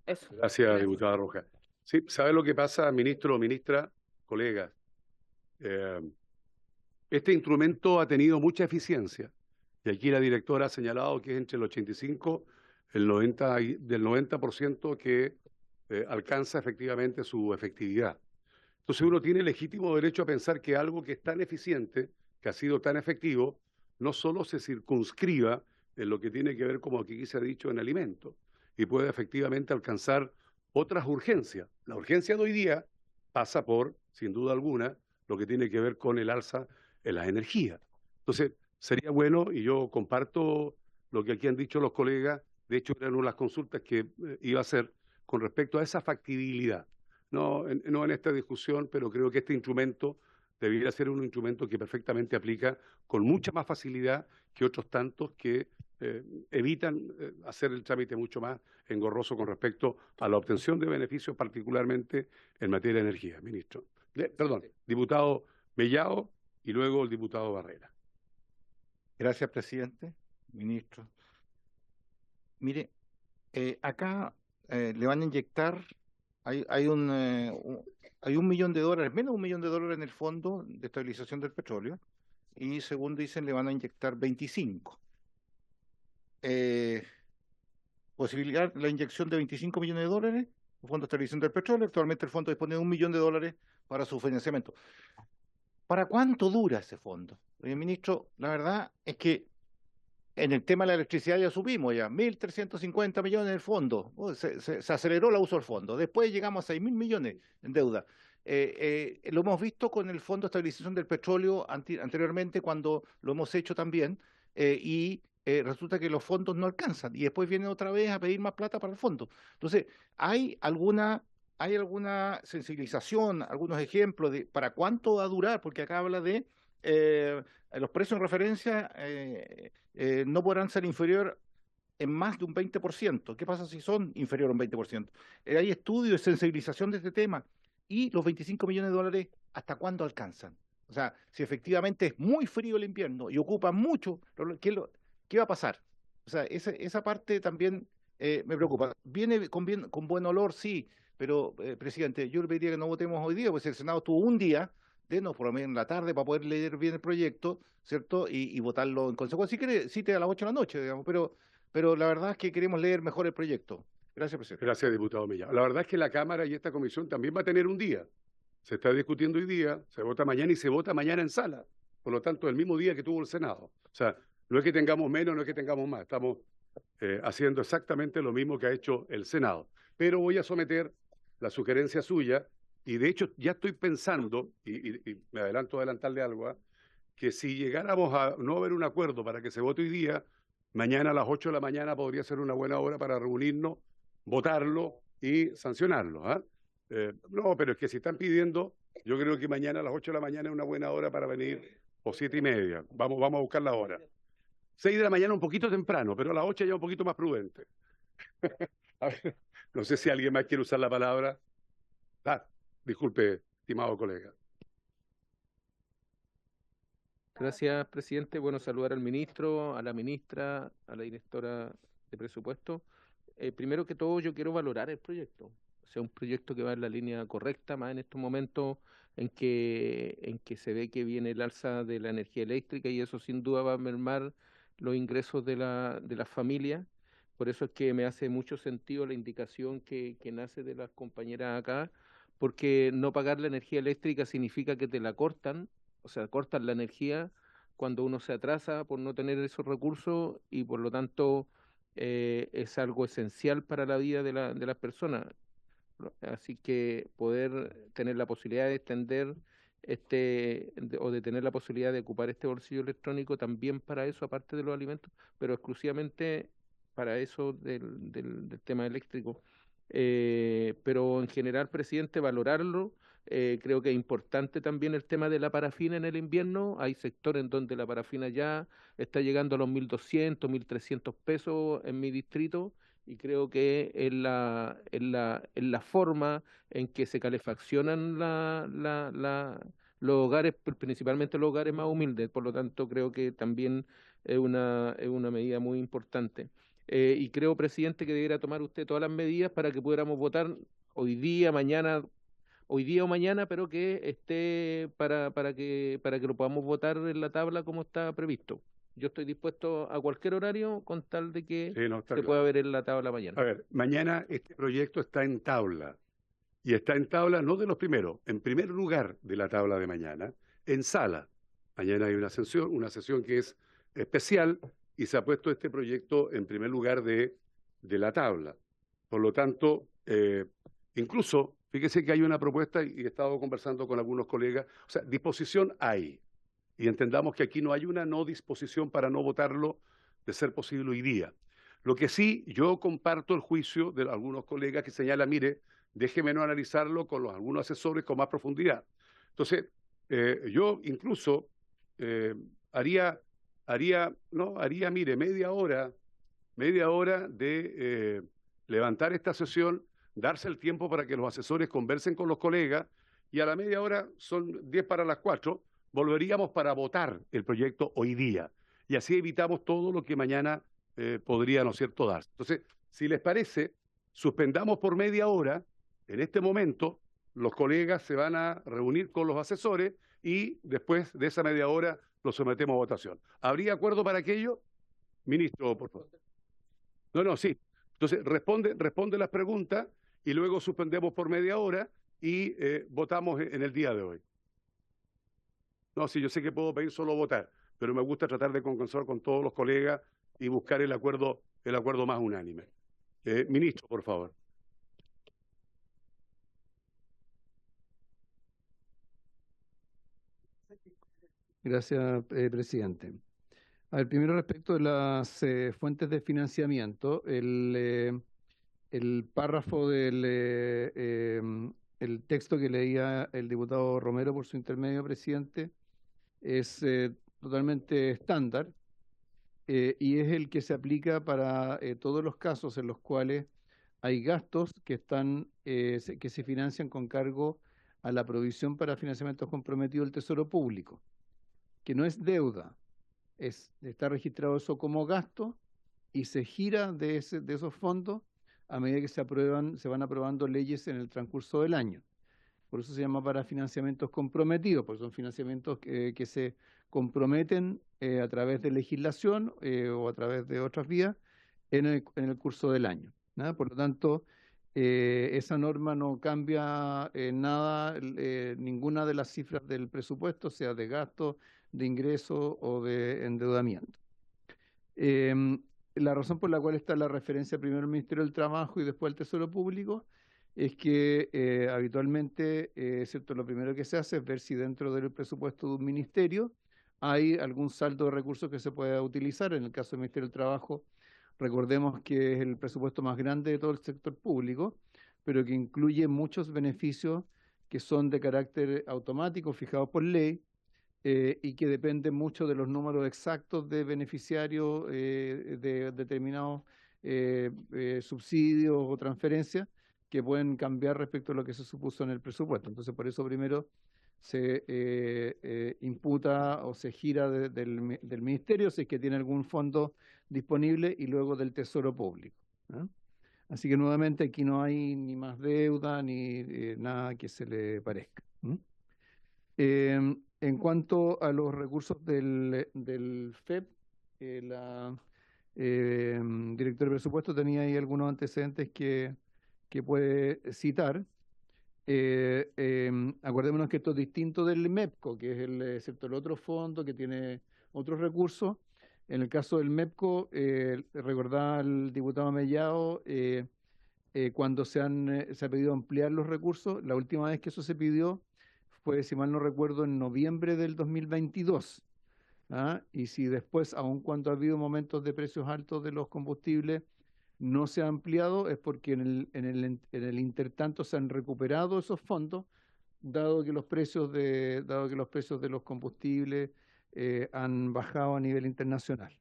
Eso. Gracias, diputada Rojas. Sí, ¿sabe lo que pasa, ministro o ministra, colegas? Este instrumento ha tenido mucha eficiencia, y aquí la directora ha señalado que es entre el 85 el 90 del 90% que alcanza efectivamente su efectividad. Entonces uno tiene legítimo derecho a pensar que algo que es tan eficiente, que ha sido tan efectivo, no solo se circunscriba en lo que tiene que ver, como aquí se ha dicho, en alimentos, y puede efectivamente alcanzar otras urgencias. La urgencia de hoy día pasa por, sin duda alguna, lo que tiene que ver con el alza en las energías. Entonces, sería bueno, y yo comparto lo que aquí han dicho los colegas, de hecho eran una de las consultas que iba a hacer con respecto a esa factibilidad. No en esta discusión, pero creo que este instrumento debería ser un instrumento que perfectamente aplica con mucha más facilidad que otros tantos que evitan hacer el trámite mucho más engorroso con respecto a la obtención de beneficios, particularmente en materia de energía, ministro. Perdón, diputado Mellado y luego el diputado Barrera. Gracias, presidente, ministro. Mire, acá le van a inyectar, hay $1 millón, menos de $1 millón en el Fondo de Estabilización del Petróleo, y según dicen le van a inyectar 25. Posibilidad la inyección de $25 millones, el Fondo de Estabilización del Petróleo. Actualmente el fondo dispone de $1 millón para su financiamiento. ¿Para cuánto dura ese fondo? Ministro, la verdad es que en el tema de la electricidad ya subimos ya, 1.350 millones en el fondo. Se aceleró el uso del fondo. Después llegamos a 6.000 millones en deuda. Lo hemos visto con el Fondo de Estabilización del Petróleo anteriormente, cuando lo hemos hecho también, y resulta que los fondos no alcanzan, y después vienen otra vez a pedir más plata para el fondo. Entonces, ¿hay alguna sensibilización, algunos ejemplos de para cuánto va a durar? Porque acá habla de los precios en referencia no podrán ser inferior en más de un 20%. ¿Qué pasa si son inferior a un 20%? Hay estudios de sensibilización de este tema. Y los $25 millones, ¿hasta cuándo alcanzan? O sea, si efectivamente es muy frío el invierno y ocupa mucho, ¿qué va a pasar? O sea, esa parte también me preocupa. Viene con buen olor, sí, pero, presidente, yo le pediría que no votemos hoy día, pues el Senado tuvo un día, denos por lo menos en la tarde para poder leer bien el proyecto, ¿cierto? Y votarlo en consecuencia. Si quiere, cite a las 8 de la noche, digamos, pero la verdad es que queremos leer mejor el proyecto. Gracias, presidente. Gracias, diputado Mellado. La verdad es que la Cámara y esta comisión también va a tener un día. Se está discutiendo hoy día, se vota mañana y se vota mañana en sala. Por lo tanto, el mismo día que tuvo el Senado. O sea, no es que tengamos menos, no es que tengamos más. Estamos haciendo exactamente lo mismo que ha hecho el Senado. Pero voy a someter la sugerencia suya, y de hecho ya estoy pensando, y me adelantarle algo, que si llegáramos a no haber un acuerdo para que se vote hoy día, mañana a las 8 de la mañana podría ser una buena hora para reunirnos, votarlo y sancionarlo. No, pero es que si están pidiendo, yo creo que mañana a las 8 de la mañana es una buena hora para venir, o 7:30. Vamos a buscar la hora. 6 de la mañana un poquito temprano, pero a las 8 ya un poquito más prudente. A ver, no sé si alguien más quiere usar la palabra. Disculpe, estimado colega. Gracias, presidente. Bueno, saludar al ministro, a la ministra, a la directora de presupuesto. Primero que todo, yo quiero valorar el proyecto. O sea, un proyecto que va en la línea correcta, más en estos momentos en que se ve que viene el alza de la energía eléctrica y eso sin duda va a mermar los ingresos de las familias. Por eso es que me hace mucho sentido la indicación que nace de las compañeras acá, porque no pagar la energía eléctrica significa que te la cortan, o sea, cortan la energía cuando uno se atrasa por no tener esos recursos y por lo tanto es algo esencial para la vida de las personas. Así que poder tener la posibilidad de extender o de tener la posibilidad de ocupar este bolsillo electrónico también para eso, aparte de los alimentos, pero exclusivamente para eso del tema eléctrico. Pero en general, presidente, valorarlo. Creo que es importante también el tema de la parafina en el invierno. Hay sectores en donde la parafina ya está llegando a los 1.200, 1.300 pesos en mi distrito y creo que es la forma en que se calefaccionan los hogares, principalmente los hogares más humildes. Por lo tanto, creo que también es una medida muy importante. Y creo, presidente, que debiera tomar usted todas las medidas para que pudiéramos votar hoy día o mañana, pero que esté para que lo podamos votar en la tabla como está previsto. Yo estoy dispuesto a cualquier horario con tal de que se pueda ver en la tabla mañana. A ver, mañana este proyecto está en tabla. Y está en tabla no de los primeros, en primer lugar de la tabla de mañana, en sala. Mañana hay una sesión que es especial y se ha puesto este proyecto en primer lugar de la tabla. Por lo tanto, incluso, fíjese que hay una propuesta y he estado conversando con algunos colegas, o sea, disposición hay. Y entendamos que aquí no hay una no disposición para no votarlo de ser posible hoy día. Lo que sí, yo comparto el juicio de algunos colegas que señalan, mire, déjeme no analizarlo con algunos asesores con más profundidad. Entonces, yo incluso haría, mire, media hora de levantar esta sesión, darse el tiempo para que los asesores conversen con los colegas y a la media hora, son 10 para las 4, volveríamos para votar el proyecto hoy día. Y así evitamos todo lo que mañana podría, ¿no es cierto?, darse. Entonces, si les parece, suspendamos por media hora. En este momento, los colegas se van a reunir con los asesores y después de esa media hora lo sometemos a votación. ¿Habría acuerdo para aquello? Ministro, por favor. No, sí. Entonces, responde las preguntas y luego suspendemos por media hora y votamos en el día de hoy. No, sí, yo sé que puedo pedir solo votar, pero me gusta tratar de conversar con todos los colegas y buscar el acuerdo más unánime. Ministro, por favor. Gracias, presidente. A ver, primero respecto de las fuentes de financiamiento, el párrafo del el texto que leía el diputado Romero por su intermedio, presidente, es totalmente estándar y es el que se aplica para todos los casos en los cuales hay gastos que se financian con cargo a la provisión para financiamientos comprometidos del Tesoro Público, que no es deuda, está registrado eso como gasto y se gira de esos fondos a medida que se van aprobando leyes en el transcurso del año. Por eso se llama para financiamientos comprometidos, porque son financiamientos que se comprometen a través de legislación o a través de otras vías en el curso del año, ¿no? Por lo tanto, esa norma no cambia nada, ninguna de las cifras del presupuesto, sea de gasto, de ingreso o de endeudamiento. La razón por la cual está la referencia primero al Ministerio del Trabajo y después al Tesoro Público es que habitualmente, ¿cierto?, lo primero que se hace es ver si dentro del presupuesto de un ministerio hay algún saldo de recursos que se pueda utilizar. En el caso del Ministerio del Trabajo, recordemos que es el presupuesto más grande de todo el sector público, pero que incluye muchos beneficios que son de carácter automático, fijados por ley, y que depende mucho de los números exactos de beneficiarios de determinados subsidios o transferencias que pueden cambiar respecto a lo que se supuso en el presupuesto. Entonces, por eso primero se imputa o se gira del ministerio si es que tiene algún fondo disponible y luego del Tesoro Público. Así que nuevamente aquí no hay ni más deuda ni nada que se le parezca. En cuanto a los recursos del FEP, la directora de presupuesto tenía ahí algunos antecedentes que puede citar. Acordémonos que esto es distinto del MEPCO, que es el otro fondo que tiene otros recursos. En el caso del MEPCO, recordaba el diputado Mellado, cuando se ha pedido ampliar los recursos, la última vez que eso se pidió fue, si mal no recuerdo, en noviembre del 2022. Y si después, aun cuando ha habido momentos de precios altos de los combustibles, no se ha ampliado, es porque en el intertanto se han recuperado esos fondos, dado que los precios de los combustibles han bajado a nivel internacional.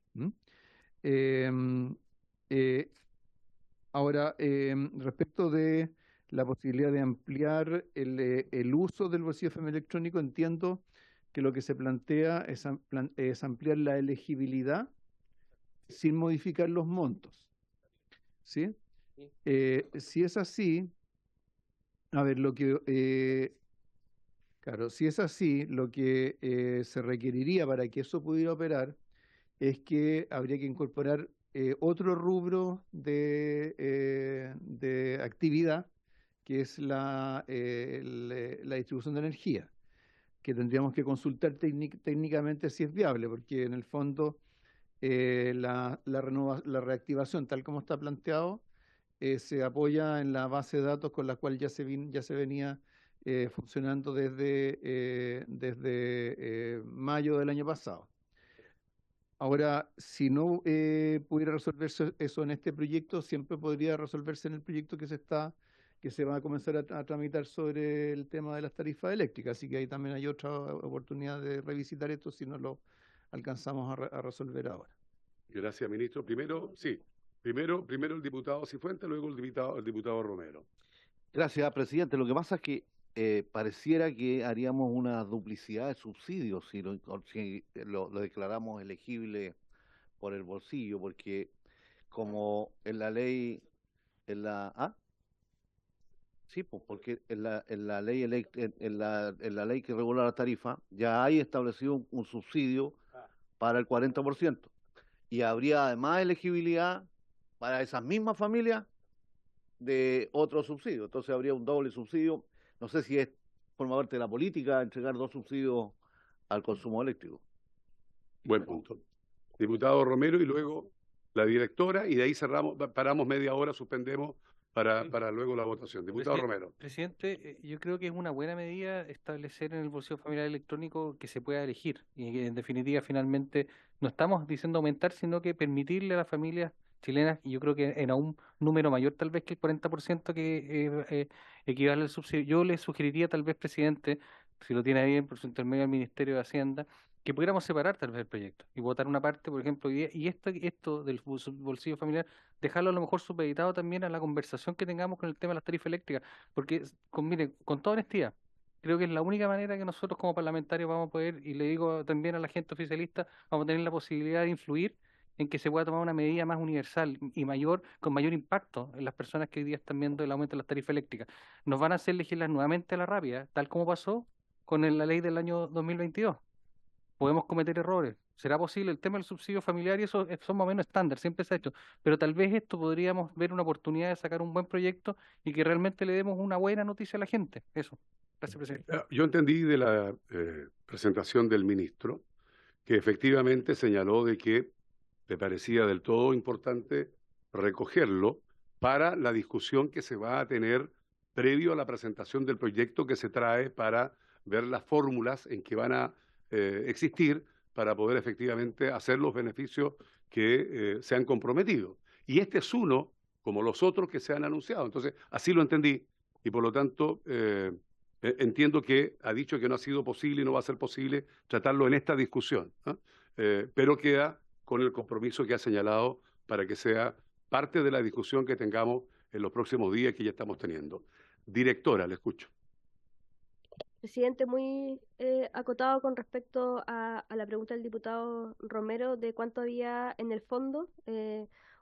Ahora, respecto de la posibilidad de ampliar el uso del bolsillo familiar electrónico, entiendo que lo que se plantea es ampliar la elegibilidad sin modificar los montos. ¿Sí? Si es así, a ver, si es así, lo que se requeriría para que eso pudiera operar es que habría que incorporar otro rubro de actividad, que es la distribución de energía, que tendríamos que consultar técnicamente si es viable, porque en el fondo la reactivación, tal como está planteado, se apoya en la base de datos con la cual ya se venía funcionando desde mayo del año pasado. Ahora, si no pudiera resolverse eso en este proyecto, siempre podría resolverse en el proyecto que se va a comenzar a tramitar sobre el tema de las tarifas eléctricas. Así que ahí también hay otra oportunidad de revisitar esto si no lo alcanzamos a resolver ahora. Gracias, ministro. Primero el diputado Cifuentes, luego el diputado Romero. Gracias, presidente. Lo que pasa es que pareciera que haríamos una duplicidad de subsidios si lo declaramos elegible por el bolsillo, porque como en la ley, sí, pues porque en la ley que regula la tarifa ya hay establecido un subsidio para el 40%, y habría además elegibilidad para esas mismas familias de otro subsidio. Entonces habría un doble subsidio. No sé si forma parte de la política entregar dos subsidios al consumo eléctrico. Buen punto. Diputado Romero y luego la directora, y de ahí paramos media hora, suspendemos para luego la votación. Diputado Romero. Presidente, yo creo que es una buena medida establecer en el bolsillo familiar electrónico que se pueda elegir, y que en definitiva finalmente no estamos diciendo aumentar, sino que permitirle a las familias chilenas, y yo creo que en un número mayor tal vez que el 40% que equivale al subsidio. Yo le sugeriría tal vez, presidente, si lo tiene bien por su intermedio del Ministerio de Hacienda, que pudiéramos separar tal vez el proyecto y votar una parte, por ejemplo, y esto del bolsillo familiar, dejarlo a lo mejor supeditado también a la conversación que tengamos con el tema de las tarifas eléctricas, porque, mire, con toda honestidad, creo que es la única manera que nosotros como parlamentarios vamos a poder, y le digo también a la gente oficialista, vamos a tener la posibilidad de influir en que se pueda tomar una medida más universal y con mayor impacto en las personas que hoy día están viendo el aumento de las tarifas eléctricas. Nos van a hacer legislar nuevamente a la rápida, tal como pasó con la ley del año 2022. Podemos cometer errores. ¿Será posible? El tema del subsidio familiar y eso son más o menos estándar, siempre se ha hecho. Pero tal vez esto podríamos ver una oportunidad de sacar un buen proyecto y que realmente le demos una buena noticia a la gente. Eso. Gracias, presidente. Yo entendí de la presentación del ministro que efectivamente señaló de que le parecía del todo importante recogerlo para la discusión que se va a tener previo a la presentación del proyecto que se trae para ver las fórmulas en que van a existir para poder efectivamente hacer los beneficios que se han comprometido. Y este es uno, como los otros que se han anunciado. Entonces, así lo entendí. Y por lo tanto, Entiendo que ha dicho que no ha sido posible y no va a ser posible tratarlo en esta discusión, ¿ah? Pero queda con el compromiso que ha señalado para que sea parte de la discusión que tengamos en los próximos días que ya estamos teniendo. Directora, le escucho. Presidente, muy acotado con respecto a la pregunta del diputado Romero de cuánto había en el fondo.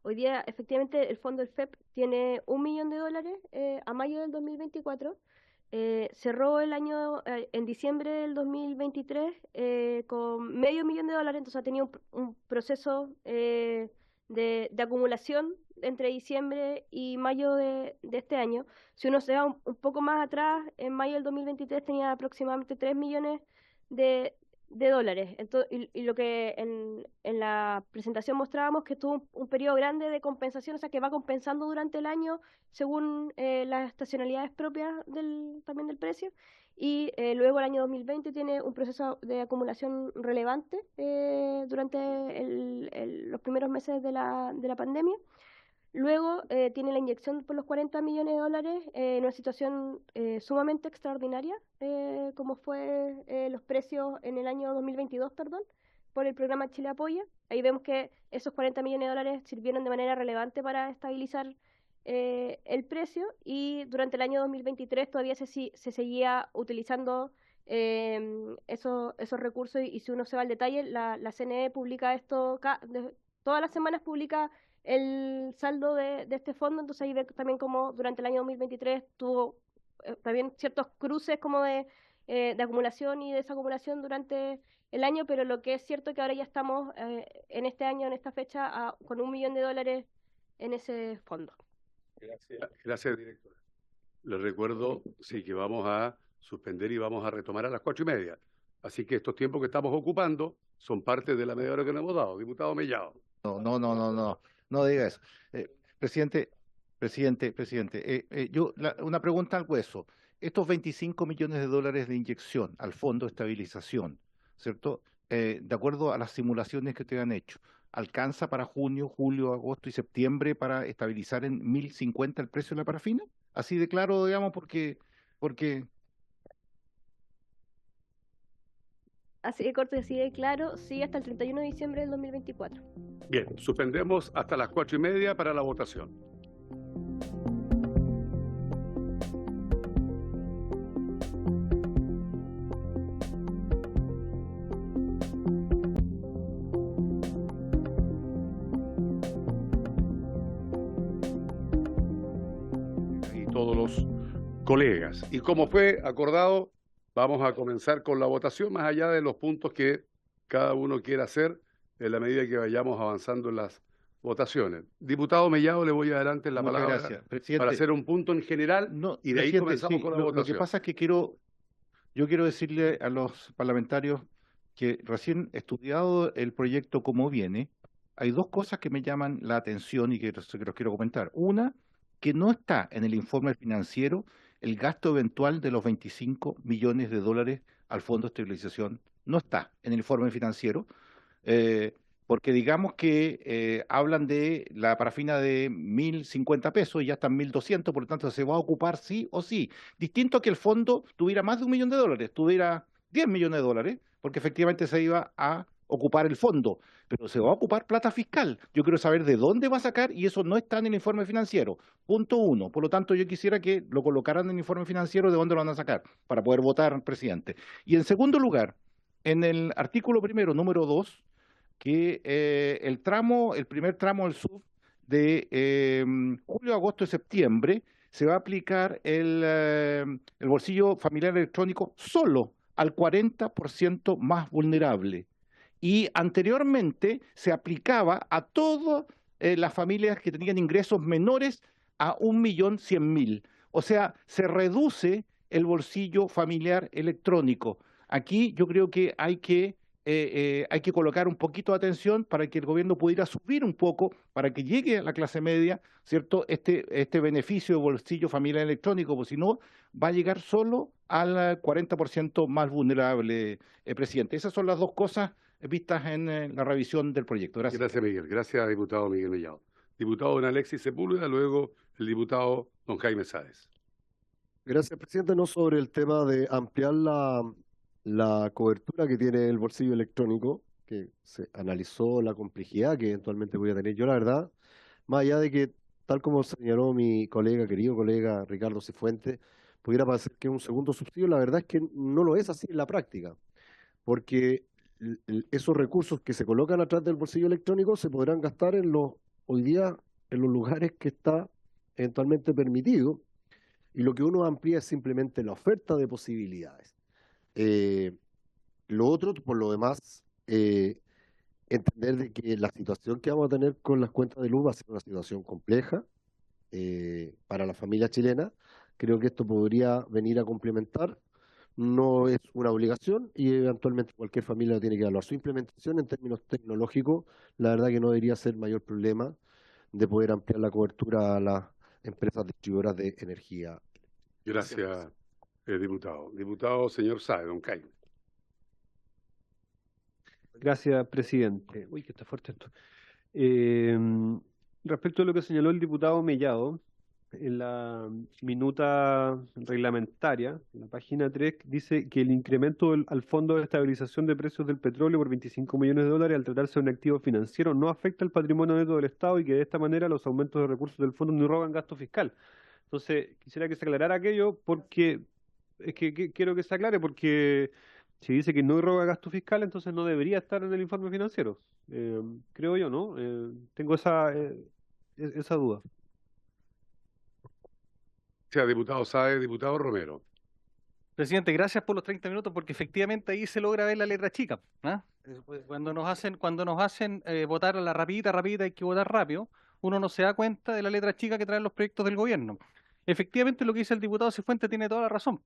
Hoy día, efectivamente, el fondo del FEP tiene $1 millón a mayo del 2024. Cerró el año en diciembre del 2023 con $500,000, entonces ha tenido un proceso de acumulación entre diciembre y mayo de este año. Si uno se va un poco más atrás, en mayo del 2023 tenía aproximadamente $3 millones de dólares. Entonces, y lo que en la presentación mostrábamos que tuvo un periodo grande de compensación, o sea que va compensando durante el año según las estacionalidades propias también del precio. Y luego el año 2020 tiene un proceso de acumulación relevante durante los primeros meses de la pandemia. Luego tiene la inyección por los $40 millones en una situación sumamente extraordinaria, como fue los precios en el año 2022, perdón, por el programa Chile Apoya. Ahí vemos que esos $40 millones sirvieron de manera relevante para estabilizar el precio, y durante el año 2023 todavía se seguía utilizando esos recursos, y si uno se va al detalle, la CNE publica esto, todas las semanas publica el saldo de este fondo. Entonces ahí ve también como durante el año 2023 tuvo también ciertos cruces como de acumulación y desacumulación durante el año, pero lo que es cierto es que ahora ya estamos en este año, en esta fecha, con $1 millón en ese fondo. Gracias, directora. Les recuerdo, sí, que vamos a suspender y vamos a retomar a las 4:30. Así que estos tiempos que estamos ocupando son parte de la media hora que nos hemos dado. Diputado Mellado. No diga eso. Presidente, una pregunta al hueso. Estos $25 millones de inyección al Fondo de Estabilización, ¿cierto? De acuerdo a las simulaciones que te han hecho, ¿alcanza para junio, julio, agosto y septiembre para estabilizar en 1.050 el precio de la parafina? Así de claro, digamos, porque... Así de corto y así de claro, sí, hasta el 31 de diciembre del 2024. Bien, suspendemos hasta las 4:30 para la votación. Y todos los colegas. Y como fue acordado, vamos a comenzar con la votación, más allá de los puntos que cada uno quiera hacer en la medida que vayamos avanzando en las votaciones. Diputado Mellado, le voy adelante la Muchas palabra gracias, presidente. para hacer un punto en general y de ahí Presidente, comenzamos sí, con la lo votación. que pasa es que yo quiero decirle a los parlamentarios que recién estudiado el proyecto como viene, hay dos cosas que me llaman la atención y que los quiero comentar. Una, que no está en el informe financiero el gasto eventual de los $25 millones al Fondo de Estabilización. No está en el informe financiero, porque digamos que hablan de la parafina de 1.050 pesos y ya están 1.200, por lo tanto se va a ocupar sí o sí. Distinto a que el fondo tuviera más de $1 millón, tuviera $10 millones, porque efectivamente se iba a ocupar el fondo, pero se va a ocupar plata fiscal. Yo quiero saber de dónde va a sacar y eso no está en el informe financiero. Punto uno. Por lo tanto, yo quisiera que lo colocaran en el informe financiero de dónde lo van a sacar para poder votar, presidente. Y en segundo lugar, en el artículo primero, número 2, que el primer tramo del SUB de julio, agosto y septiembre se va a aplicar el bolsillo familiar electrónico solo al 40% más vulnerable. Y anteriormente se aplicaba a todas las familias que tenían ingresos menores a 1.100.000. O sea, se reduce el bolsillo familiar electrónico. Aquí yo creo que hay que colocar un poquito de atención para que el gobierno pudiera subir un poco, para que llegue a la clase media, ¿cierto?, este beneficio de bolsillo familiar electrónico, porque si no, va a llegar solo al 40% más vulnerable, presidente. Esas son las dos cosas vistas en la revisión del proyecto. Gracias. Gracias, Miguel. Gracias, diputado Miguel Mellado. Diputado don Alexis Sepúlveda, luego el diputado don Jaime Sáez. Gracias, presidente. No, sobre el tema de ampliar la cobertura que tiene el bolsillo electrónico, que se analizó la complejidad que eventualmente voy a tener. Yo, la verdad, más allá de que, tal como señaló mi colega, querido colega Ricardo Cifuentes, pudiera parecer que es un segundo subsidio, la verdad es que no lo es así en la práctica, porque esos recursos que se colocan atrás del bolsillo electrónico se podrán gastar hoy día en los lugares que está eventualmente permitido, y lo que uno amplía es simplemente la oferta de posibilidades. Lo otro, por lo demás, entender de que la situación que vamos a tener con las cuentas de luz va a ser una situación compleja para la familia chilena. Creo que esto podría venir a complementar, no es una obligación y eventualmente cualquier familia tiene que evaluar su implementación en términos tecnológicos. La verdad que no debería ser mayor problema de poder ampliar la cobertura a las empresas distribuidoras de energía. Gracias, diputado. Diputado, señor Sáez, don Caio. Gracias, presidente. Uy, que está fuerte esto. Respecto a lo que señaló el diputado Mellado, en la minuta reglamentaria, en la página 3, dice que el incremento al Fondo de Estabilización de Precios del Petróleo por 25 millones de dólares al tratarse de un activo financiero no afecta el patrimonio neto del Estado y que de esta manera los aumentos de recursos del fondo no roban gasto fiscal. Entonces, quisiera que se aclarara aquello porque es que quiero que se aclare porque si dice que no roba gasto fiscal, entonces no debería estar en el informe financiero. Creo yo, ¿no? Tengo esa duda. Gracias, diputado Sáez. Diputado Romero. Presidente, gracias por los 30 minutos porque efectivamente ahí se logra ver la letra chica. ¿Ah? Cuando nos hacen votar a la rapidita, hay que votar rápido, uno no se da cuenta de la letra chica que traen los proyectos del gobierno. Efectivamente lo que dice el diputado Cifuentes tiene toda la razón.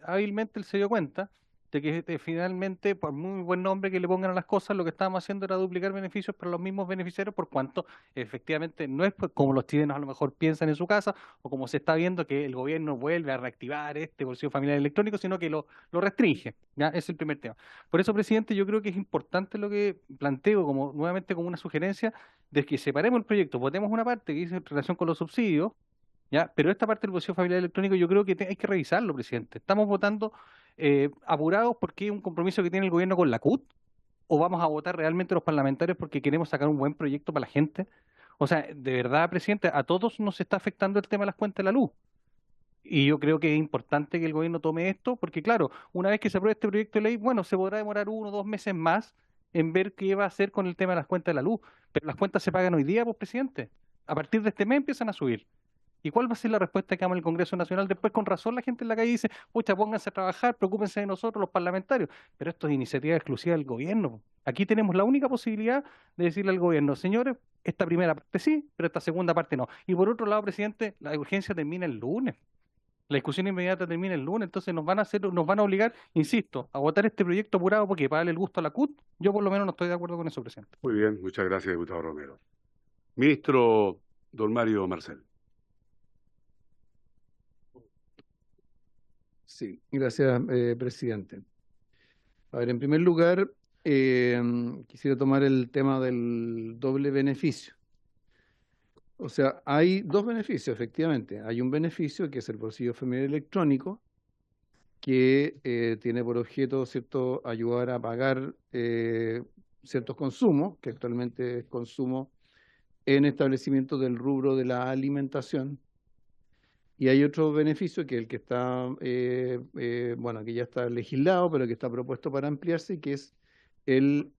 Hábilmente él se dio cuenta de que finalmente, por muy buen nombre que le pongan a las cosas, lo que estábamos haciendo era duplicar beneficios para los mismos beneficiarios, por cuanto efectivamente no es pues, como los chilenos a lo mejor piensan en su casa, o como se está viendo que el gobierno vuelve a reactivar este bolsillo familiar electrónico, sino que lo restringe. ¿Ya? Ese es el primer tema. Por eso, presidente, yo creo que es importante lo que planteo nuevamente como una sugerencia de que separemos el proyecto, votemos una parte que dice en relación con los subsidios, ¿ya? Pero esta parte del bolsillo familiar electrónico yo creo que hay que revisarlo, presidente. Estamos votando apurados porque es un compromiso que tiene el gobierno con la CUT, o vamos a votar realmente los parlamentarios porque queremos sacar un buen proyecto para la gente. O sea, de verdad, presidente, a todos nos está afectando el tema de las cuentas de la luz. Y yo creo que es importante que el gobierno tome esto, porque claro, una vez que se apruebe este proyecto de ley, bueno, se podrá demorar 1 o 2 meses más en ver qué va a hacer con el tema de las cuentas de la luz. Pero las cuentas se pagan hoy día, pues, presidente. A partir de este mes empiezan a subir. ¿Y cuál va a ser la respuesta que damos en el Congreso Nacional? Después, con razón, la gente en la calle dice, pucha, pónganse a trabajar, preocúpense de nosotros, los parlamentarios. Pero esto es iniciativa exclusiva del gobierno. Aquí tenemos la única posibilidad de decirle al gobierno, señores, esta primera parte sí, pero esta segunda parte no. Y por otro lado, presidente, la urgencia termina el lunes. La discusión inmediata termina el lunes, entonces nos van a obligar, insisto, a votar este proyecto apurado porque para darle el gusto a la CUT. Yo por lo menos no estoy de acuerdo con eso, presidente. Muy bien, muchas gracias, diputado Romero. Ministro don Mario Marcel. Sí, gracias, presidente. A ver, en primer lugar, quisiera tomar el tema del doble beneficio. O sea, hay dos beneficios, efectivamente. Hay un beneficio que es el bolsillo familiar electrónico, que tiene por objeto, ¿cierto?, ayudar a pagar ciertos consumos, que actualmente es consumo en establecimientos del rubro de la alimentación. Y hay otro beneficio que es el que está, bueno, que ya está legislado, pero que está propuesto para ampliarse, que es el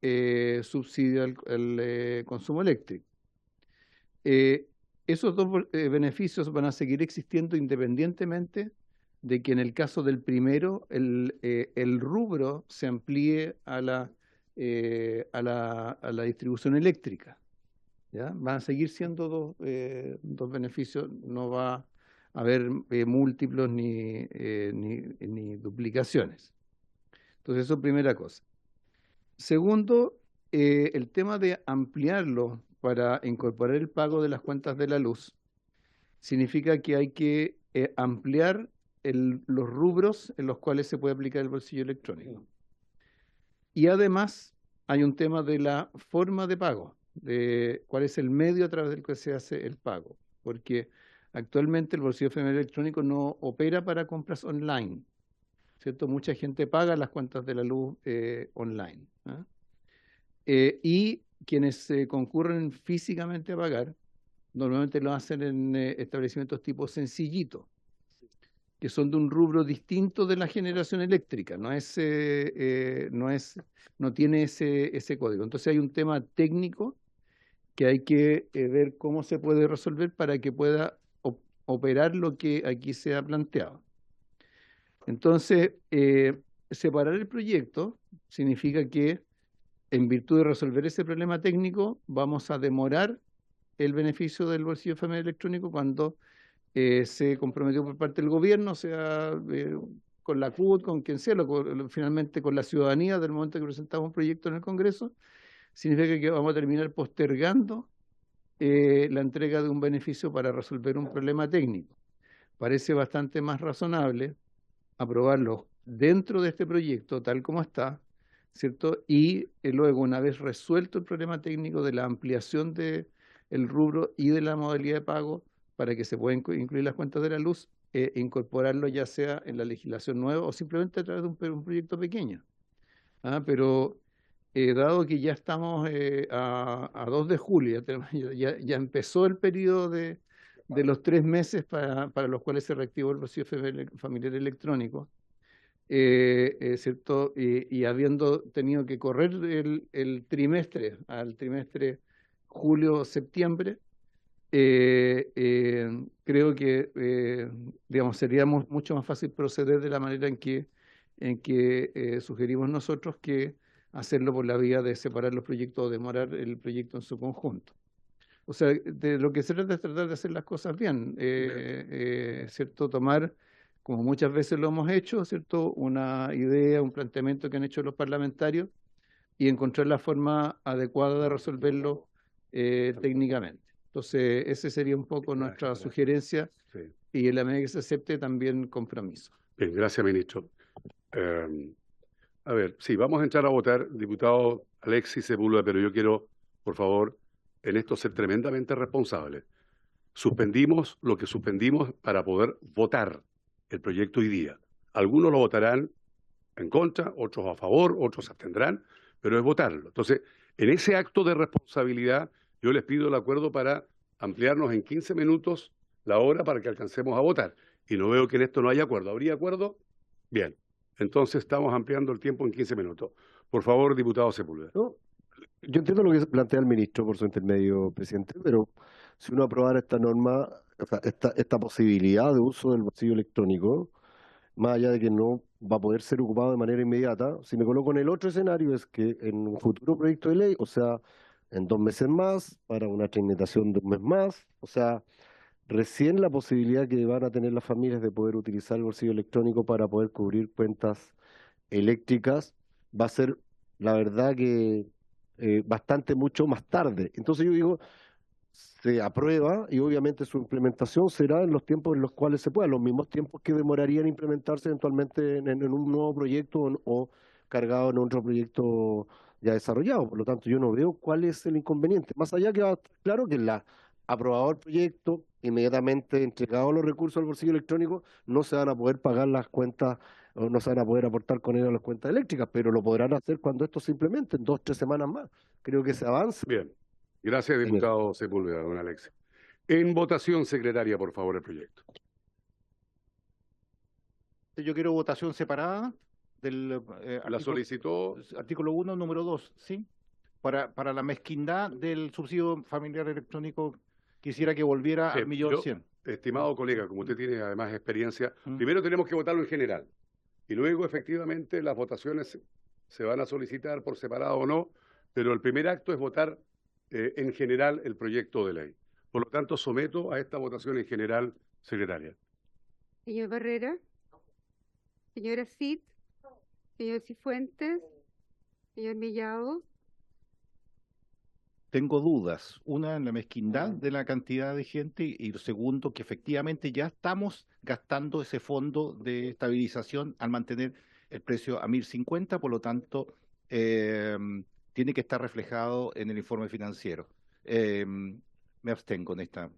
subsidio al consumo eléctrico. Esos dos beneficios van a seguir existiendo independientemente de que en el caso del primero el rubro se amplíe a la distribución eléctrica. ¿Ya? Van a seguir siendo dos beneficios, no va a haber múltiplos ni duplicaciones. Entonces, eso es primera cosa. Segundo, el tema de ampliarlo para incorporar el pago de las cuentas de la luz significa que hay que ampliar los rubros en los cuales se puede aplicar el bolsillo electrónico. Y además hay un tema de la forma de pago, de cuál es el medio a través del que se hace el pago, porque Actualmente el bolsillo familiar electrónico no opera para compras online, ¿cierto? Mucha gente paga las cuentas de la luz online. ¿Ah? Y quienes concurren físicamente a pagar, normalmente lo hacen en establecimientos tipo sencillito, que son de un rubro distinto de la generación eléctrica, no tiene ese código. Entonces hay un tema técnico que hay que ver cómo se puede resolver para que pueda operar lo que aquí se ha planteado. Entonces, separar el proyecto significa que, en virtud de resolver ese problema técnico, vamos a demorar el beneficio del bolsillo familiar electrónico cuando se comprometió por parte del gobierno, sea con la CUT, con quien sea, finalmente con la ciudadanía, del momento que presentamos un proyecto en el Congreso, significa que vamos a terminar postergando la entrega de un beneficio para resolver un problema técnico. Parece bastante más razonable aprobarlo dentro de este proyecto, tal como está, ¿cierto? Y luego, una vez resuelto el problema técnico de la ampliación del rubro y de la modalidad de pago, para que se puedan incluir las cuentas de la luz, incorporarlo ya sea en la legislación nueva o simplemente a través de un proyecto pequeño. Pero dado que ya estamos a 2 de julio, ya empezó el periodo de los 3 meses para los cuales se reactivó el bolsillo familiar electrónico, ¿cierto? Y habiendo tenido que correr el trimestre al trimestre julio-septiembre, creo que digamos, sería mucho más fácil proceder de la manera en que sugerimos nosotros, que hacerlo por la vía de separar los proyectos o demorar el proyecto en su conjunto. O sea, de lo que se trata es tratar de hacer las cosas bien, ¿cierto? Tomar, como muchas veces lo hemos hecho, ¿cierto? Una idea, un planteamiento que han hecho los parlamentarios y encontrar la forma adecuada de resolverlo técnicamente. Entonces, esa sería un poco nuestra sugerencia, y en la medida que se acepte, también compromiso. Bien, gracias, ministro. A ver, sí, vamos a entrar a votar, diputado Alexis Sepúlveda, pero yo quiero, por favor, en esto ser tremendamente responsable. Suspendimos lo que suspendimos para poder votar el proyecto hoy día. Algunos lo votarán en contra, otros a favor, otros se abstendrán, pero es votarlo. Entonces, en ese acto de responsabilidad, yo les pido el acuerdo para ampliarnos en 15 minutos la hora para que alcancemos a votar. Y no veo que en esto no haya acuerdo. ¿Habría acuerdo? Bien. Entonces estamos ampliando el tiempo en 15 minutos. Por favor, diputado Sepúlveda. No, yo entiendo lo que plantea el ministro por su intermedio, presidente, pero si uno aprobara esta norma, o sea, esta posibilidad de uso del bolsillo electrónico, más allá de que no va a poder ser ocupado de manera inmediata, si me coloco en el otro escenario, es que en un futuro proyecto de ley, o sea, en 2 meses más, para una tramitación de 1 mes más, o sea, recién la posibilidad que van a tener las familias de poder utilizar el bolsillo electrónico para poder cubrir cuentas eléctricas va a ser, la verdad, que bastante mucho más tarde. Entonces yo digo, se aprueba y obviamente su implementación será en los tiempos en los cuales se pueda, los mismos tiempos que demorarían implementarse eventualmente en un nuevo proyecto o cargado en otro proyecto ya desarrollado. Por lo tanto, yo no veo cuál es el inconveniente. Más allá que va a estar claro que la aprobado el proyecto, inmediatamente entregado los recursos al bolsillo electrónico, no se van a poder pagar las cuentas, o no se van a poder aportar con ello a las cuentas eléctricas, pero lo podrán hacer cuando esto se implemente, en 2 o 3 semanas más. Creo que se avanza. Bien. Gracias, diputado Sepúlveda, don Alexis. En votación, secretaria, por favor, el proyecto. Yo quiero votación separada del La solicitó. artículo 1, número 2, ¿sí? Para la mezquindad del subsidio familiar electrónico, quisiera que volviera al 1.100.000. Estimado colega, como usted tiene además experiencia, primero tenemos que votarlo en general y luego efectivamente las votaciones se van a solicitar por separado o no, pero el primer acto es votar en general el proyecto de ley. Por lo tanto, someto a esta votación en general, secretaria. Señor Barrera, señora Cid, señor Cifuentes, señor Mellado. Tengo dudas. Una, en la mezquindad de la cantidad de gente, y lo segundo, que efectivamente ya estamos gastando ese fondo de estabilización al mantener el precio a 1.050, por lo tanto, tiene que estar reflejado en el informe financiero. Me abstengo en esta.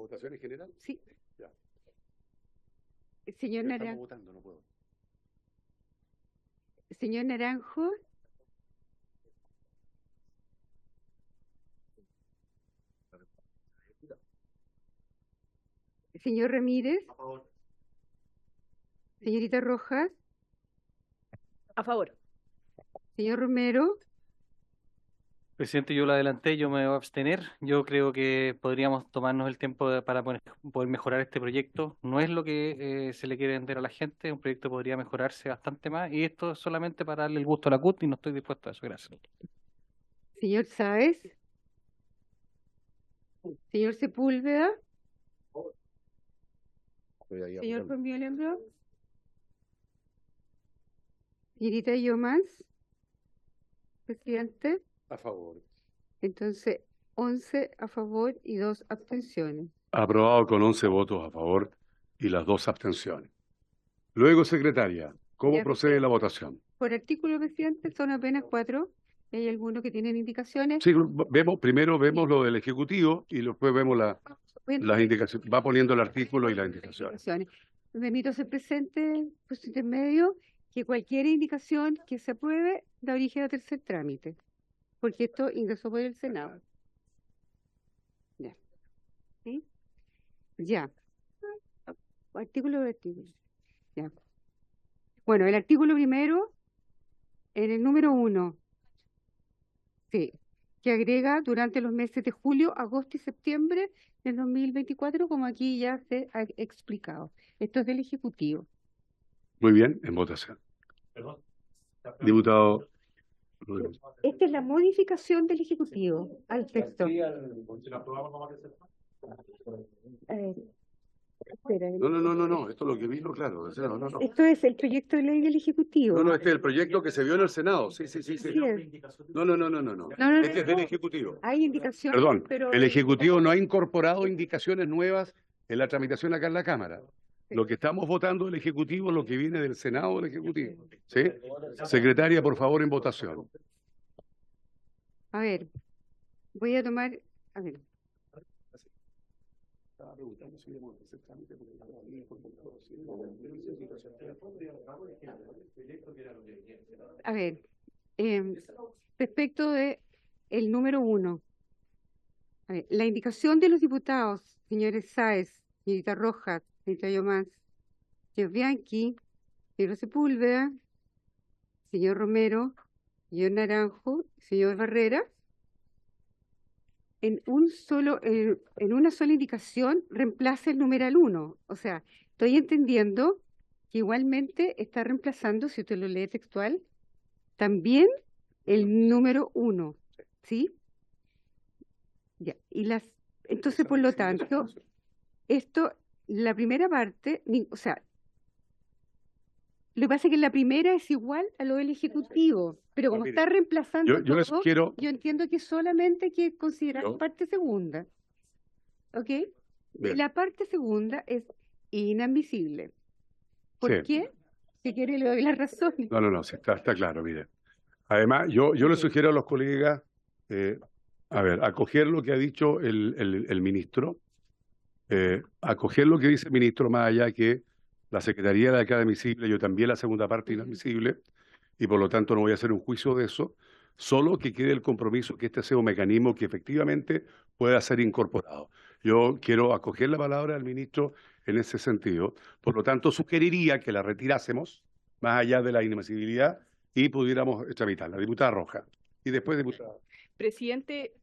votación en general? Sí. Ya. Señor Ya estamos Naranjo. votando, no puedo. Señor Naranjo. Señor Ramírez. A favor. Señorita Rojas. A favor. Señor Romero. Presidente, yo lo adelanté, yo me voy a abstener. Yo creo que podríamos tomarnos el tiempo para poder mejorar este proyecto. No es lo que se le quiere vender a la gente, un proyecto podría mejorarse bastante más y esto es solamente para darle el gusto a la CUT y no estoy dispuesto a eso. Gracias. Señor Sáez. Señor Sepúlveda. Estoy ahí Señor apretando. Formiolenbro. Señorita Yomans. Presidente. A favor. Entonces, 11 a favor y 2 abstenciones. Aprobado con 11 votos a favor y las 2 abstenciones. Luego, secretaria, ¿cómo Ya, procede la votación? Por artículo, presidente, son apenas 4. Hay algunos que tienen indicaciones. Sí, primero vemos lo del Ejecutivo y después vemos Bueno, las indicaciones. Va poniendo el artículo y las indicaciones. Me permito ser presente, pues intermedio, que cualquier indicación que se apruebe da origen a tercer trámite, porque esto ingresó por el Senado. Ya. ¿Sí? Ya. Artículo por artículo. Ya. Bueno, el artículo primero, en el número 1, sí, que agrega durante los meses de julio, agosto y septiembre del 2024, como aquí ya se ha explicado. Esto es del Ejecutivo. Muy bien, en votación. Diputado Rodríguez. Esta es la modificación del Ejecutivo al texto. Espera, No, esto es lo que vino, claro. O sea, no. esto es el proyecto de ley del Ejecutivo. No, este es el proyecto que se vio en el Senado. Sí. Sí es. No. Este es del Ejecutivo. Hay indicaciones, Perdón, pero el Ejecutivo no ha incorporado indicaciones nuevas en la tramitación acá en la Cámara. Lo que estamos votando del Ejecutivo es lo que viene del Senado del Ejecutivo. ¿Sí? Secretaria, por favor, en votación. a ver, voy a tomar, a ver, a ver, respecto de el número 1, a ver, la indicación de los diputados, señores Sáez, señorita Rojas, señorita Yomás, señor Bianchi, señor Sepúlveda, señor Romero, señor Naranjo, señor Barrera, en una sola indicación reemplaza el numeral 1. O sea, estoy entendiendo que igualmente está reemplazando, si usted lo lee textual, también el número 1, ¿sí? Ya, entonces, por lo tanto, la primera parte, o sea, lo que pasa es que la primera es igual a lo del Ejecutivo, pero como mire, está reemplazando yo les todo, quiero- yo entiendo que solamente hay que considerar Yo- parte segunda. ¿Ok? Bien. La parte segunda es inadmisible. ¿Por Sí. qué? Si quiere le doy las razones. No, sí, está claro, mire. Además, yo le sugiero a los colegas, acoger lo que ha dicho el ministro, acoger lo que dice el ministro, más allá que la Secretaría de acá admisible, yo también la segunda parte inadmisible, y por lo tanto no voy a hacer un juicio de eso, solo que quede el compromiso que este sea un mecanismo que efectivamente pueda ser incorporado. Yo quiero acoger la palabra del ministro en ese sentido, por lo tanto sugeriría que la retirásemos, más allá de la inadmisibilidad, y pudiéramos tramitarla. Diputada Roja. Y después, diputada. Presidente,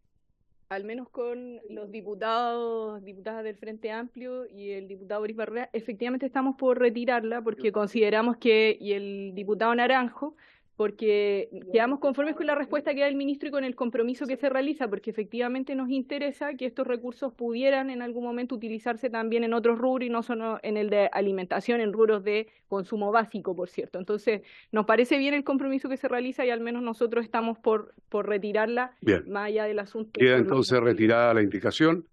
al menos con los diputadas del Frente Amplio y el diputado Boris Barrera, efectivamente estamos por retirarla porque consideramos y el diputado Naranjo, porque quedamos conformes con la respuesta que da el ministro y con el compromiso que se realiza, porque efectivamente nos interesa que estos recursos pudieran en algún momento utilizarse también en otros rubros y no solo en el de alimentación, en rubros de consumo básico, por cierto. Entonces, nos parece bien el compromiso que se realiza y al menos nosotros estamos por retirarla, Bien. más allá del asunto. Queda entonces retirada la indicación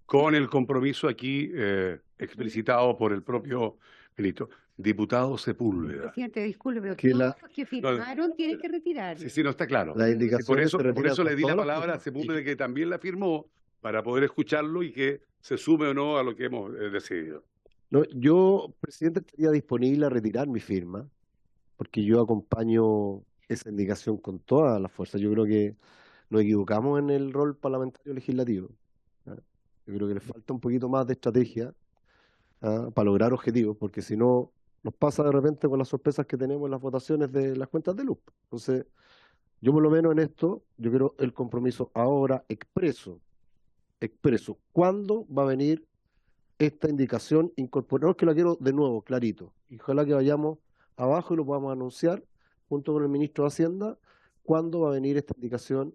con el compromiso aquí explicitado por el propio ministro. Diputado Sepúlveda. Presidente, disculpe, pero Que todos la- los que firmaron tienen que retirar. Sí, no está claro. La Y indicación por se eso retira le di la con todos los palabra a que- Sepúlveda, que también la firmó, para poder escucharlo y que se sume o no a lo que hemos decidido. No, yo, presidente, estaría disponible a retirar mi firma, porque yo acompaño esa indicación con toda la fuerza. Yo creo que nos equivocamos en el rol parlamentario legislativo. ¿Ah? Yo creo que le falta un poquito más de estrategia para lograr objetivos, porque si no, nos pasa de repente con las sorpresas que tenemos en las votaciones de las cuentas de luz. Entonces, yo por lo menos en esto, yo quiero el compromiso ahora expreso. ¿Cuándo va a venir esta indicación incorporada? Que la quiero de nuevo, clarito. Y ojalá que vayamos abajo y lo podamos anunciar junto con el ministro de Hacienda. ¿Cuándo va a venir esta indicación?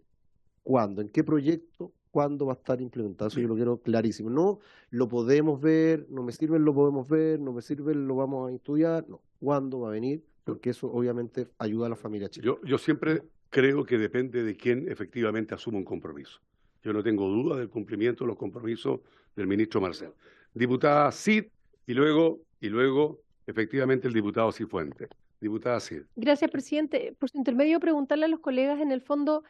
¿Cuándo? ¿En qué proyecto? ¿Cuándo va a estar implementado? Eso yo lo quiero clarísimo. No lo podemos ver, no me sirve, lo podemos ver, no me sirve, lo vamos a estudiar. No, ¿cuándo va a venir? Porque eso obviamente ayuda a la familia chilena. Yo siempre creo que depende de quién efectivamente asuma un compromiso. Yo no tengo duda del cumplimiento de los compromisos del ministro Marcel. Diputada Cid y luego efectivamente el diputado Cifuentes. Diputada Cid. Gracias, presidente. Por su intermedio, preguntarle a los colegas, en el fondo,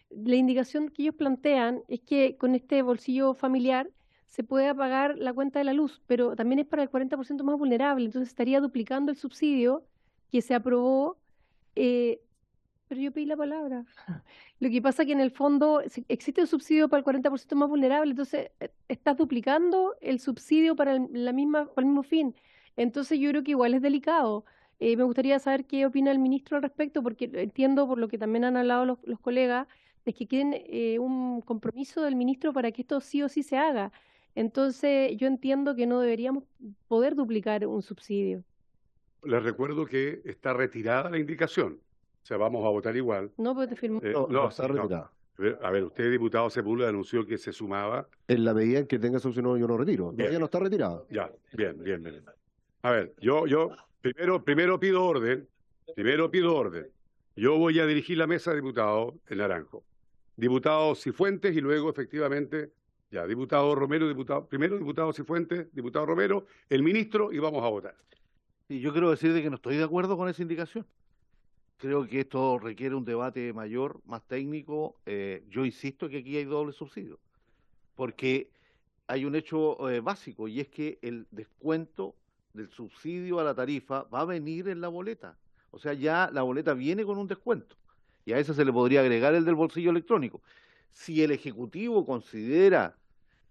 la indicación que ellos plantean es que con este bolsillo familiar se puede pagar la cuenta de la luz, pero también es para el 40% más vulnerable, entonces estaría duplicando el subsidio que se aprobó, pero yo pedí la palabra. Lo que pasa es que en el fondo existe un subsidio para el 40% más vulnerable, entonces estás duplicando el subsidio para para el mismo fin. Entonces yo creo que igual es delicado. Me gustaría saber qué opina el ministro al respecto, porque entiendo por lo que también han hablado los colegas, es que quieren un compromiso del ministro para que esto sí o sí se haga. Entonces yo entiendo que no deberíamos poder duplicar un subsidio. Les recuerdo que está retirada la indicación. O sea, vamos a votar igual. No, pero te firmó. No, está retirada. A ver, usted, diputado Sepúlveda, anunció que se sumaba. En la medida en que tenga esa opción, yo no retiro. No, ya no está retirada. Ya, bien. A ver, yo primero pido orden. Yo voy a dirigir la mesa de diputados en Naranjo. Diputado Cifuentes y luego, efectivamente, ya, diputado Romero, primero diputado Cifuentes, diputado Romero, el ministro, y vamos a votar. Y yo quiero decir de que no estoy de acuerdo con esa indicación. Creo que esto requiere un debate mayor, más técnico. Yo insisto que aquí hay doble subsidio, porque hay un hecho básico, y es que el descuento del subsidio a la tarifa va a venir en la boleta. O sea, ya la boleta viene con un descuento, y a ese se le podría agregar el del bolsillo electrónico. Si el Ejecutivo considera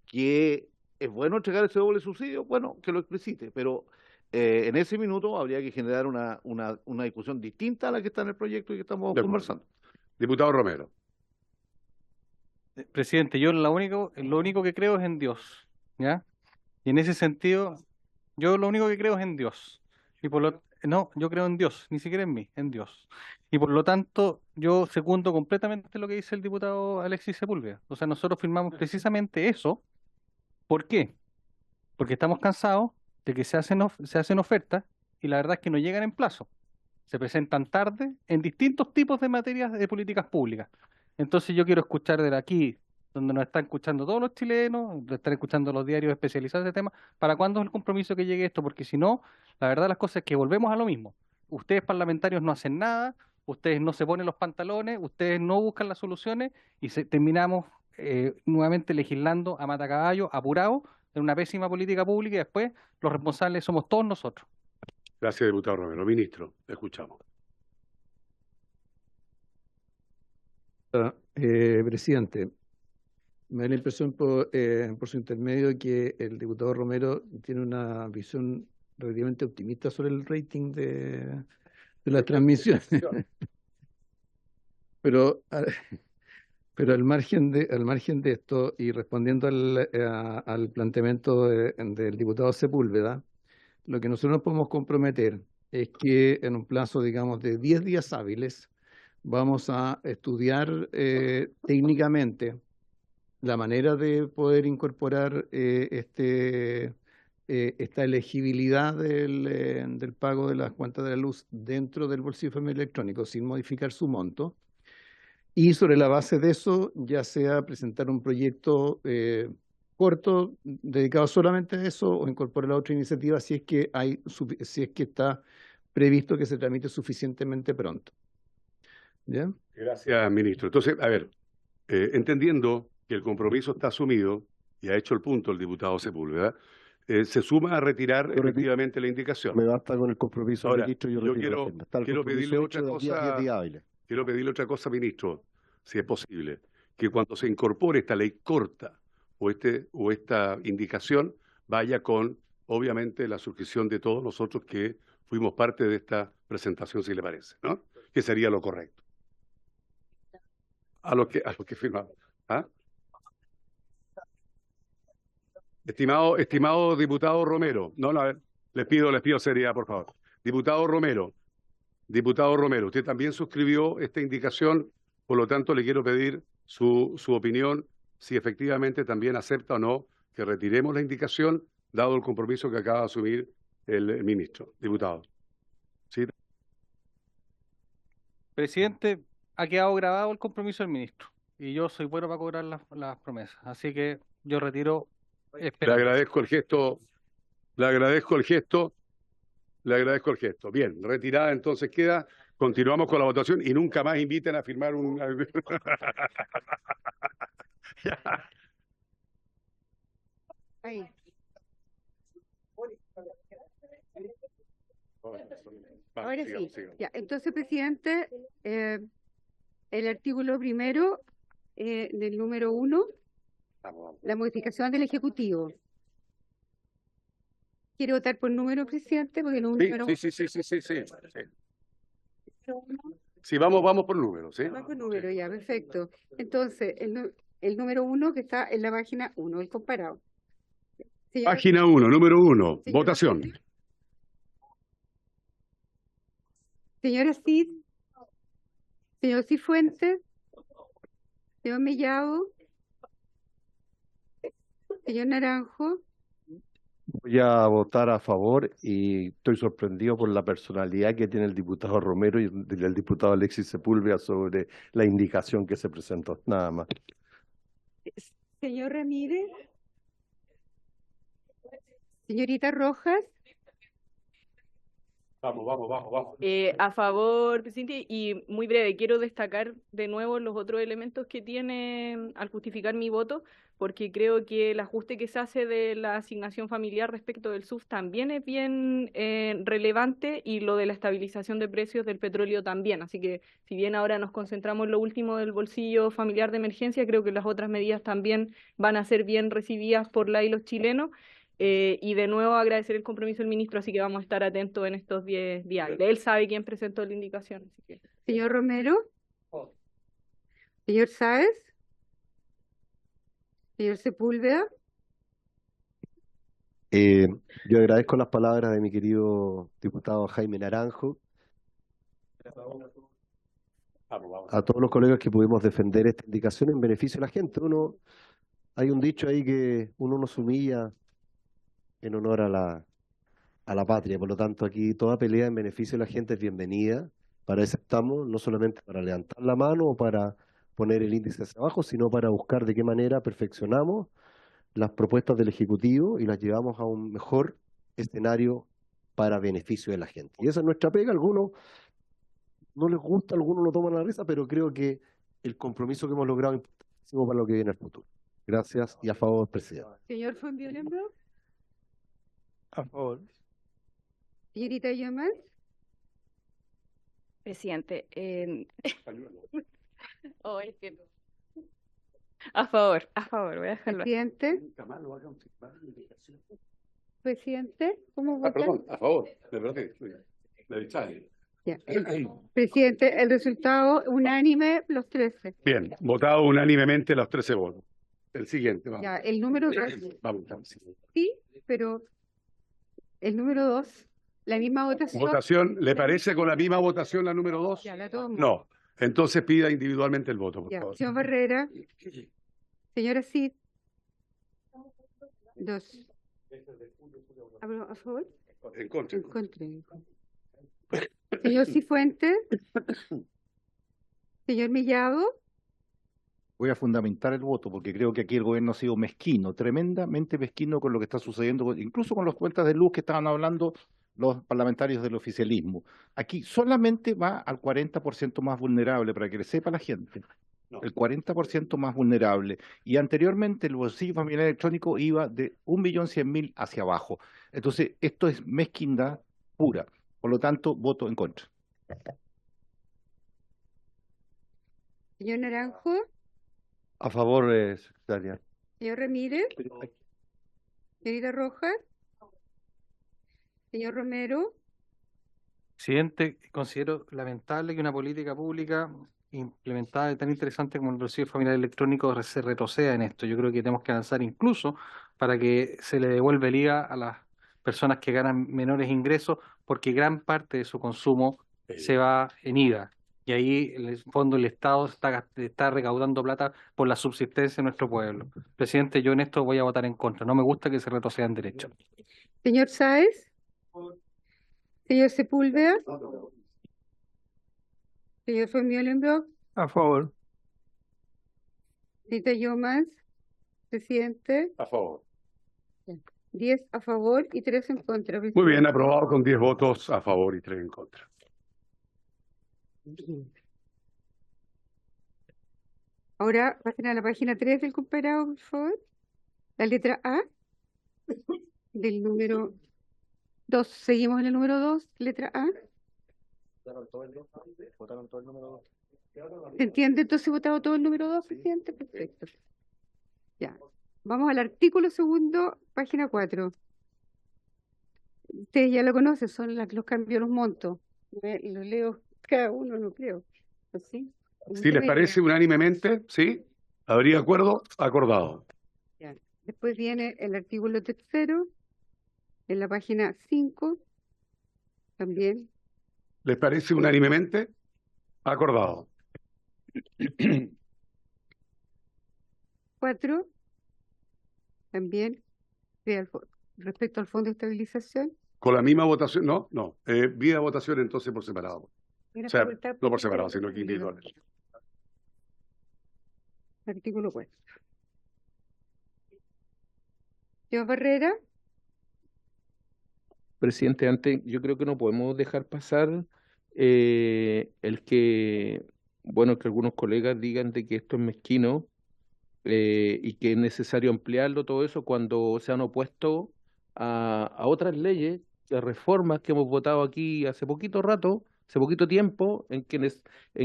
que es bueno entregar ese doble subsidio, bueno, que lo explicite, pero en ese minuto habría que generar una discusión distinta a la que está en el proyecto y que estamos conversando. Diputado Romero. Presidente, yo lo único que creo es en Dios, ¿ya? Y en ese sentido, yo lo único que creo es en Dios. No, yo creo en Dios, ni siquiera en mí, en Dios. Y por lo tanto, yo secundo completamente lo que dice el diputado Alexis Sepúlveda. O sea, nosotros firmamos precisamente eso. ¿Por qué? Porque estamos cansados de que se hacen ofertas y la verdad es que no llegan en plazo. Se presentan tarde en distintos tipos de materias de políticas públicas. Entonces yo quiero escuchar de aquí, donde nos están escuchando todos los chilenos, donde están escuchando los diarios especializados en este tema, ¿para cuándo es el compromiso que llegue esto? Porque si no, la verdad las cosas es que volvemos a lo mismo. Ustedes parlamentarios no hacen nada, ustedes no se ponen los pantalones, ustedes no buscan las soluciones y terminamos nuevamente legislando a matacaballo, apurado, en una pésima política pública, y después los responsables somos todos nosotros. Gracias, diputado Romero. Ministro, te escuchamos. Presidente, me da la impresión por su intermedio que el diputado Romero tiene una visión relativamente optimista sobre el rating de la transmisión. Pero al margen de esto, y respondiendo al planteamiento del diputado Sepúlveda, lo que nosotros nos podemos comprometer es que en un plazo, digamos, de 10 días hábiles, vamos a estudiar técnicamente la manera de poder incorporar esta elegibilidad del pago de las cuentas de la luz dentro del bolsillo familiar electrónico sin modificar su monto. Y sobre la base de eso, ya sea presentar un proyecto corto dedicado solamente a eso o incorporar la otra iniciativa si es que está previsto que se tramite suficientemente pronto. ¿Ya? Gracias, ministro. Entonces, a ver, entendiendo que el compromiso está asumido, y ha hecho el punto el diputado Sepúlveda, se suma a retirar efectivamente la indicación. Me basta con el compromiso del Ahora, ministro, yo yo retiro la agenda. Está el quiero compromiso pedirle hecho otra de 10 cosa, días hábiles. quiero pedirle otra cosa, ministro, si es posible, que cuando se incorpore esta ley corta o esta indicación, vaya con, obviamente, la suscripción de todos nosotros que fuimos parte de esta presentación, si le parece, ¿no? Que sería lo correcto. A los que firmamos. ¿Ah? Estimado diputado Romero, no, a ver, les pido seriedad, por favor. Diputado Romero, usted también suscribió esta indicación, por lo tanto le quiero pedir su opinión, si efectivamente también acepta o no que retiremos la indicación, dado el compromiso que acaba de asumir el ministro. Diputado. ¿Sí? Presidente, ha quedado grabado el compromiso del ministro y yo soy bueno para cobrar las promesas, así que yo retiro. Le agradezco el gesto, le agradezco el gesto. Bien, retirada entonces queda. Continuamos con la votación y nunca más inviten a firmar un... Ahí. Ahora sí. Ya, entonces, presidente, el artículo primero del número 1, la modificación del Ejecutivo. ¿Quiere votar por número, presidente? Porque número... Sí. Sí, vamos por números, ¿sí? Va por número, ya, perfecto. Entonces, el número 1 que está en la página 1, el comparado. Página 1, número 1, votación. Señora Cid, señor Cifuentes, señor Mellado, señor Naranjo. Voy a votar a favor y estoy sorprendido por la personalidad que tiene el diputado Romero y el diputado Alexis Sepúlveda sobre la indicación que se presentó. Nada más. Señor Ramírez, señorita Rojas. Vamos. A favor, presidente, y muy breve, quiero destacar de nuevo los otros elementos que tiene al justificar mi voto, porque creo que el ajuste que se hace de la asignación familiar respecto del SUF también es bien relevante, y lo de la estabilización de precios del petróleo también. Así que si bien ahora nos concentramos en lo último del bolsillo familiar de emergencia, creo que las otras medidas también van a ser bien recibidas por la y los chilenos. Y de nuevo agradecer el compromiso del ministro, así que vamos a estar atentos en estos 10 días. Él sabe quién presentó la indicación. Así que... Señor Romero. Señor Sáez. Señor Sepúlveda. Yo agradezco las palabras de mi querido diputado Jaime Naranjo. A todos los colegas que pudimos defender esta indicación en beneficio de la gente. Hay un dicho ahí que uno no se humilla en honor a la patria. Por lo tanto, aquí toda pelea en beneficio de la gente es bienvenida. Para eso estamos, no solamente para levantar la mano o para poner el índice hacia abajo, sino para buscar de qué manera perfeccionamos las propuestas del Ejecutivo y las llevamos a un mejor escenario para beneficio de la gente. Y esa es nuestra pega. Algunos no les gusta, algunos lo toman a la risa, pero creo que el compromiso que hemos logrado es importantísimo para lo que viene al futuro. Gracias y a favor, presidente. Señor Fonbiolembro. A favor. Señorita Yamal. Presidente, a favor, voy a dejarlo. Presidente, ¿cómo vota? Perdón, a favor, de verdad, de distancia. Ya. Presidente, el resultado unánime, los 13. Bien, votado unánimemente los 13 votos. El siguiente, vamos. Ya, el número 2. Vamos. Sí, pero el número 2, la misma votación. ¿Votación? ¿Le parece con la misma votación la número 2? Ya, la tomo. No. Entonces pida individualmente el voto, por Ya, favor. señor Barrera. Señora Cid. 2. ¿A favor? En contra. En contra. Señor Cifuentes. Señor Mellado. Voy a fundamentar el voto porque creo que aquí el gobierno ha sido mezquino, tremendamente mezquino con lo que está sucediendo, incluso con las cuentas de luz que estaban hablando los parlamentarios del oficialismo. Aquí solamente va al 40% más vulnerable, para que le sepa la gente. el 40% más vulnerable. Y anteriormente el bolsillo familiar electrónico iba de 1.100.000 hacia abajo. Entonces, esto es mezquindad pura. Por lo tanto, voto en contra. Señor Naranjo, A favor, secretaria. señor Ramírez, señorita Rojas, señor Romero, Presidente, considero lamentable que una política pública implementada y tan interesante como el bolsillo familiar electrónico se retroceda en esto. Yo creo que tenemos que avanzar incluso para que se le devuelva el IVA a las personas que ganan menores ingresos, porque gran parte de su consumo se va en IVA. Y ahí, en el fondo, el Estado está recaudando plata por la subsistencia de nuestro pueblo. Presidente, yo en esto voy a votar en contra. No me gusta que se retrocedan derechos. señor Sáez, señor Sepúlveda, señor von Meulenbrock, A favor. señorita Yomans, presidente, A favor. 10 a favor y 3 en contra. Muy bien, aprobado con 10 votos a favor y 3 en contra. Bien. Ahora pasen a la página 3 del comparado, por favor. La letra A del número 2. Seguimos en el número 2, letra A. ¿Se entiende entonces votado todo el número 2, presidente? Perfecto. Ya. Vamos al artículo segundo, página 4. Ustedes ya lo conocen, son los cambios de los montos. Los leo cada uno, no creo. ¿Así? Si les parece unánimemente, ¿sí? ¿Habría acuerdo? Acordado. Ya. Después viene el artículo tercero, en la página 5, también. ¿Les parece unánimemente? Acordado. 4, también, respecto al Fondo de Estabilización. Con la misma votación, no, vía votación entonces por separado. O sea, no por separado, sino que individual. Artículo 4. Señor Barrera, Presidente, antes yo creo que no podemos dejar pasar el que, bueno, que algunos colegas digan de que esto es mezquino y que es necesario ampliarlo, todo eso, cuando se han opuesto a otras leyes, a reformas que hemos votado aquí hace poquito rato, hace poquito tiempo, en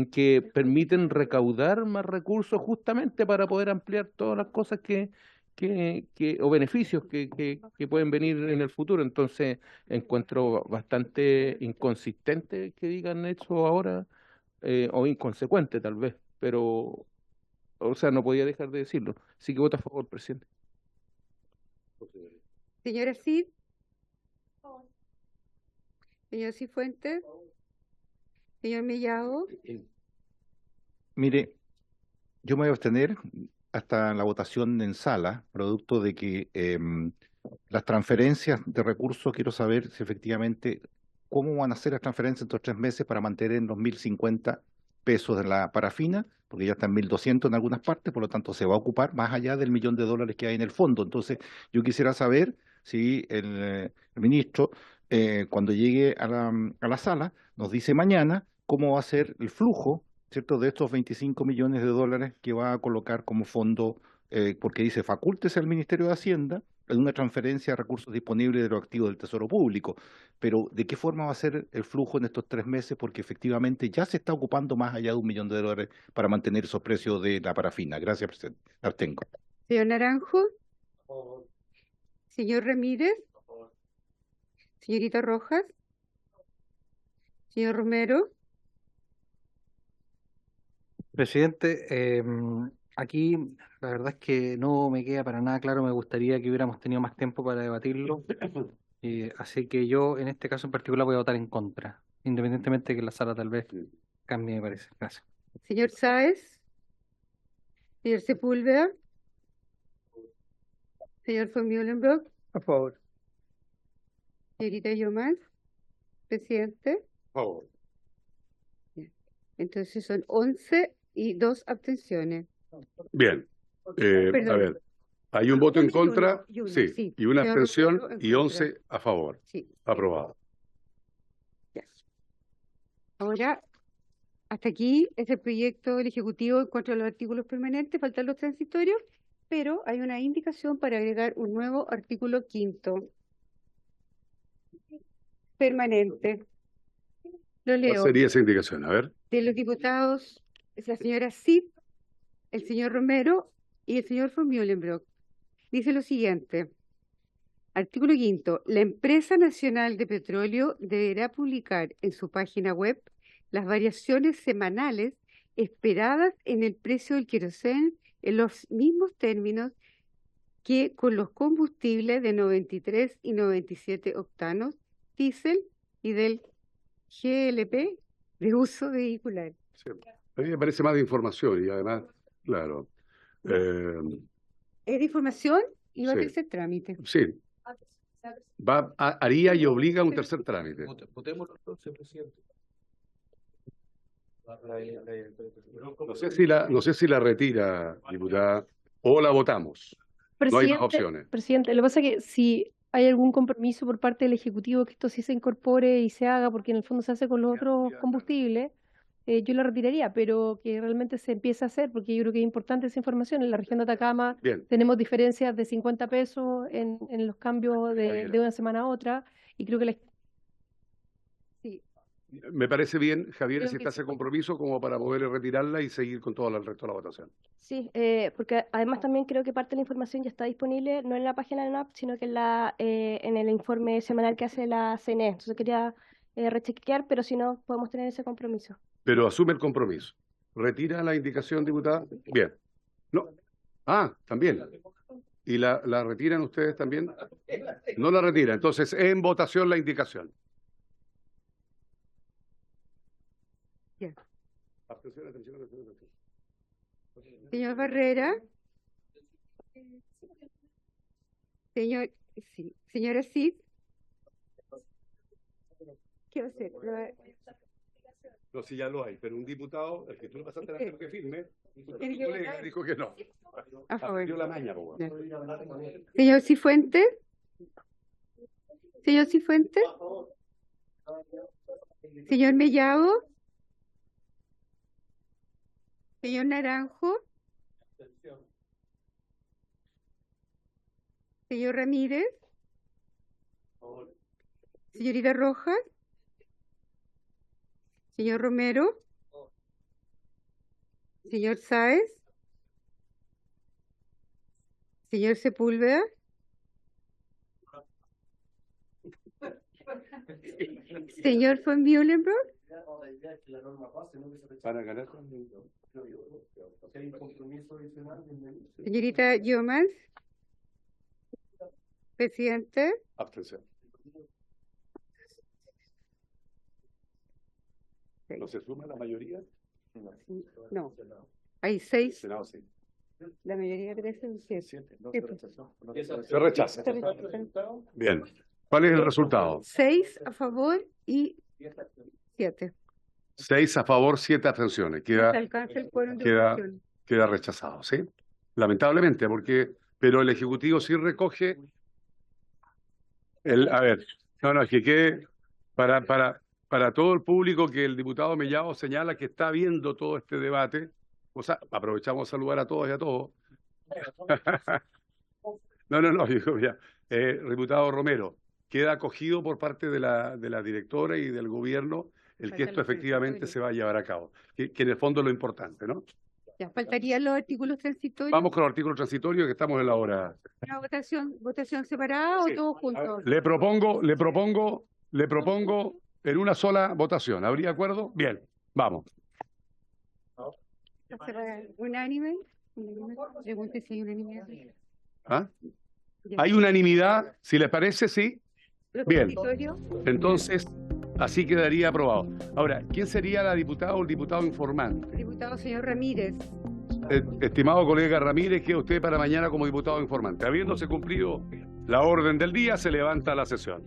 que permiten recaudar más recursos justamente para poder ampliar todas las cosas o beneficios que pueden venir en el futuro. Entonces encuentro bastante inconsistente que digan eso ahora, o inconsecuente tal vez, pero, o sea, no podía dejar de decirlo. Así que voto a favor, presidente. señora Cid, señor Cifuentes, señor Mellado, Mire, yo me voy a abstener hasta la votación en sala, producto de que las transferencias de recursos, quiero saber si efectivamente cómo van a ser las transferencias en estos 3 meses para mantener los 1.050 pesos de la parafina, porque ya están 1.200 en algunas partes, por lo tanto se va a ocupar más allá del $1.000.000 que hay en el fondo. Entonces, yo quisiera saber si el ministro, cuando llegue a la sala, nos dice mañana cómo va a ser el flujo, ¿cierto?, de estos $25 millones que va a colocar como fondo, porque dice facúltese al Ministerio de Hacienda en una transferencia de recursos disponibles de los activos del Tesoro Público. Pero, ¿de qué forma va a ser el flujo en estos 3 meses? Porque efectivamente ya se está ocupando más allá de $1.000.000 para mantener esos precios de la parafina. Gracias, presidente. Abstengo. señor Naranjo, señor Ramírez, señorita Rojas, señor Romero, Presidente, aquí la verdad es que no me queda para nada claro. Me gustaría que hubiéramos tenido más tiempo para debatirlo. Así que yo, en este caso en particular, voy a votar en contra, independientemente de que la sala tal vez cambie, me parece. Gracias. señor Sáez, señor Sepúlveda, señor von Meulenbrock, A favor. señorita Yomans, presidente. A favor. Entonces son 11 y 2 abstenciones. Bien. A Perdón. ver, hay un voto en contra, y uno, sí, sí. y una Señor abstención Romero en y contra. 11 a favor. Sí. Aprobado. Ya. Ahora hasta aquí es el proyecto del Ejecutivo en cuanto a los artículos permanentes, faltan los transitorios, pero hay una indicación para agregar un nuevo artículo 5º permanente. Lo ¿Cuál leo. sería esa indicación? A ver. De los diputados, es la señora Cid, el señor Romero y el señor von Mühlenbrock. Dice lo siguiente. Artículo 5º. La empresa nacional de petróleo deberá publicar en su página web las variaciones semanales esperadas en el precio del queroseno en los mismos términos que con los combustibles de 93 y 97 octanos, diésel y del GLP de uso vehicular. Sí. A mí me parece más de información y además, claro. Es de información y va a Sí. tercer trámite. Sí, haría y obliga a un tercer trámite. Votemos entonces, presidente. No sé si la retira, diputada, o la votamos. No hay más opciones. Presidente, lo que pasa es que si hay algún compromiso por parte del Ejecutivo que esto sí se incorpore y se haga, porque en el fondo se hace con los otros combustibles, yo la retiraría, pero que realmente se empiece a hacer, porque yo creo que es importante esa información. En la región de Atacama Bien. tenemos diferencias de 50 pesos en los cambios de una semana a otra, y creo que la... Me parece bien, Javier, Creo si que está sí. ese compromiso como para poder retirarla y seguir con todo el resto de la votación. Sí, porque además también creo que parte de la información ya está disponible, no en la página de la NAP, sino que en el informe semanal que hace la CNE. Entonces quería rechequear, pero si no, podemos tener ese compromiso. Pero asume el compromiso. ¿Retira la indicación, diputada? Bien. No. Ah, también. ¿Y la retiran ustedes también? No la retira. Entonces, en votación la indicación. Ya. Abstención, atención, atención, atención. Señor Barrera. Señora Cid. ¿Qué va a hacer? No, si ya lo hay, pero un diputado, el que tú le pasaste la mano que firme, tu Tiene que colega votar. dijo que no. A favor. Dio la maña, po. Ya. Señor Cifuentes. Señor Cifuentes. Señor Mellado. Señor Naranjo. Señor Ramírez. Señorita Rojas. Señor Romero. Señor Sáez. Señor Sepúlveda. Señor von Mühlenbrock. Para ganar. Señorita Yomans. Presidente. Abstención. ¿No se suma la mayoría? No. Hay 6. Senado, sí. La mayoría 13 7. Se rechaza. Bien. ¿Cuál es el resultado? 6 a favor y 7. 6 a favor, 7 abstenciones. No se alcanza el quórum de votación. Queda rechazado, ¿sí? Lamentablemente, pero el Ejecutivo sí recoge a ver, no, es que para todo el público que el diputado Mellado señala que está viendo todo este debate, o sea, aprovechamos a saludar a todos y a todos. No, digo ya. Diputado Romero, queda acogido por parte de la directora y del gobierno el que esto efectivamente se va a llevar a cabo, que en el fondo es lo importante, ¿no? Ya faltarían los artículos transitorios. Vamos con los artículos transitorios que estamos en la hora. ¿Una votación separada Sí. o todos juntos? Le propongo en una sola votación. ¿Habría acuerdo? Bien, vamos. ¿Unánime? Pregunte si hay unanimidad. ¿Ah? Ya. ¿Hay unanimidad? Si les parece, sí. ¿Los Bien. transitorios? Entonces, así quedaría aprobado. Ahora, ¿quién sería la diputada o el diputado informante? Diputado señor Ramírez. Estimado colega Ramírez, queda usted para mañana como diputado informante. Habiéndose cumplido la orden del día, se levanta la sesión.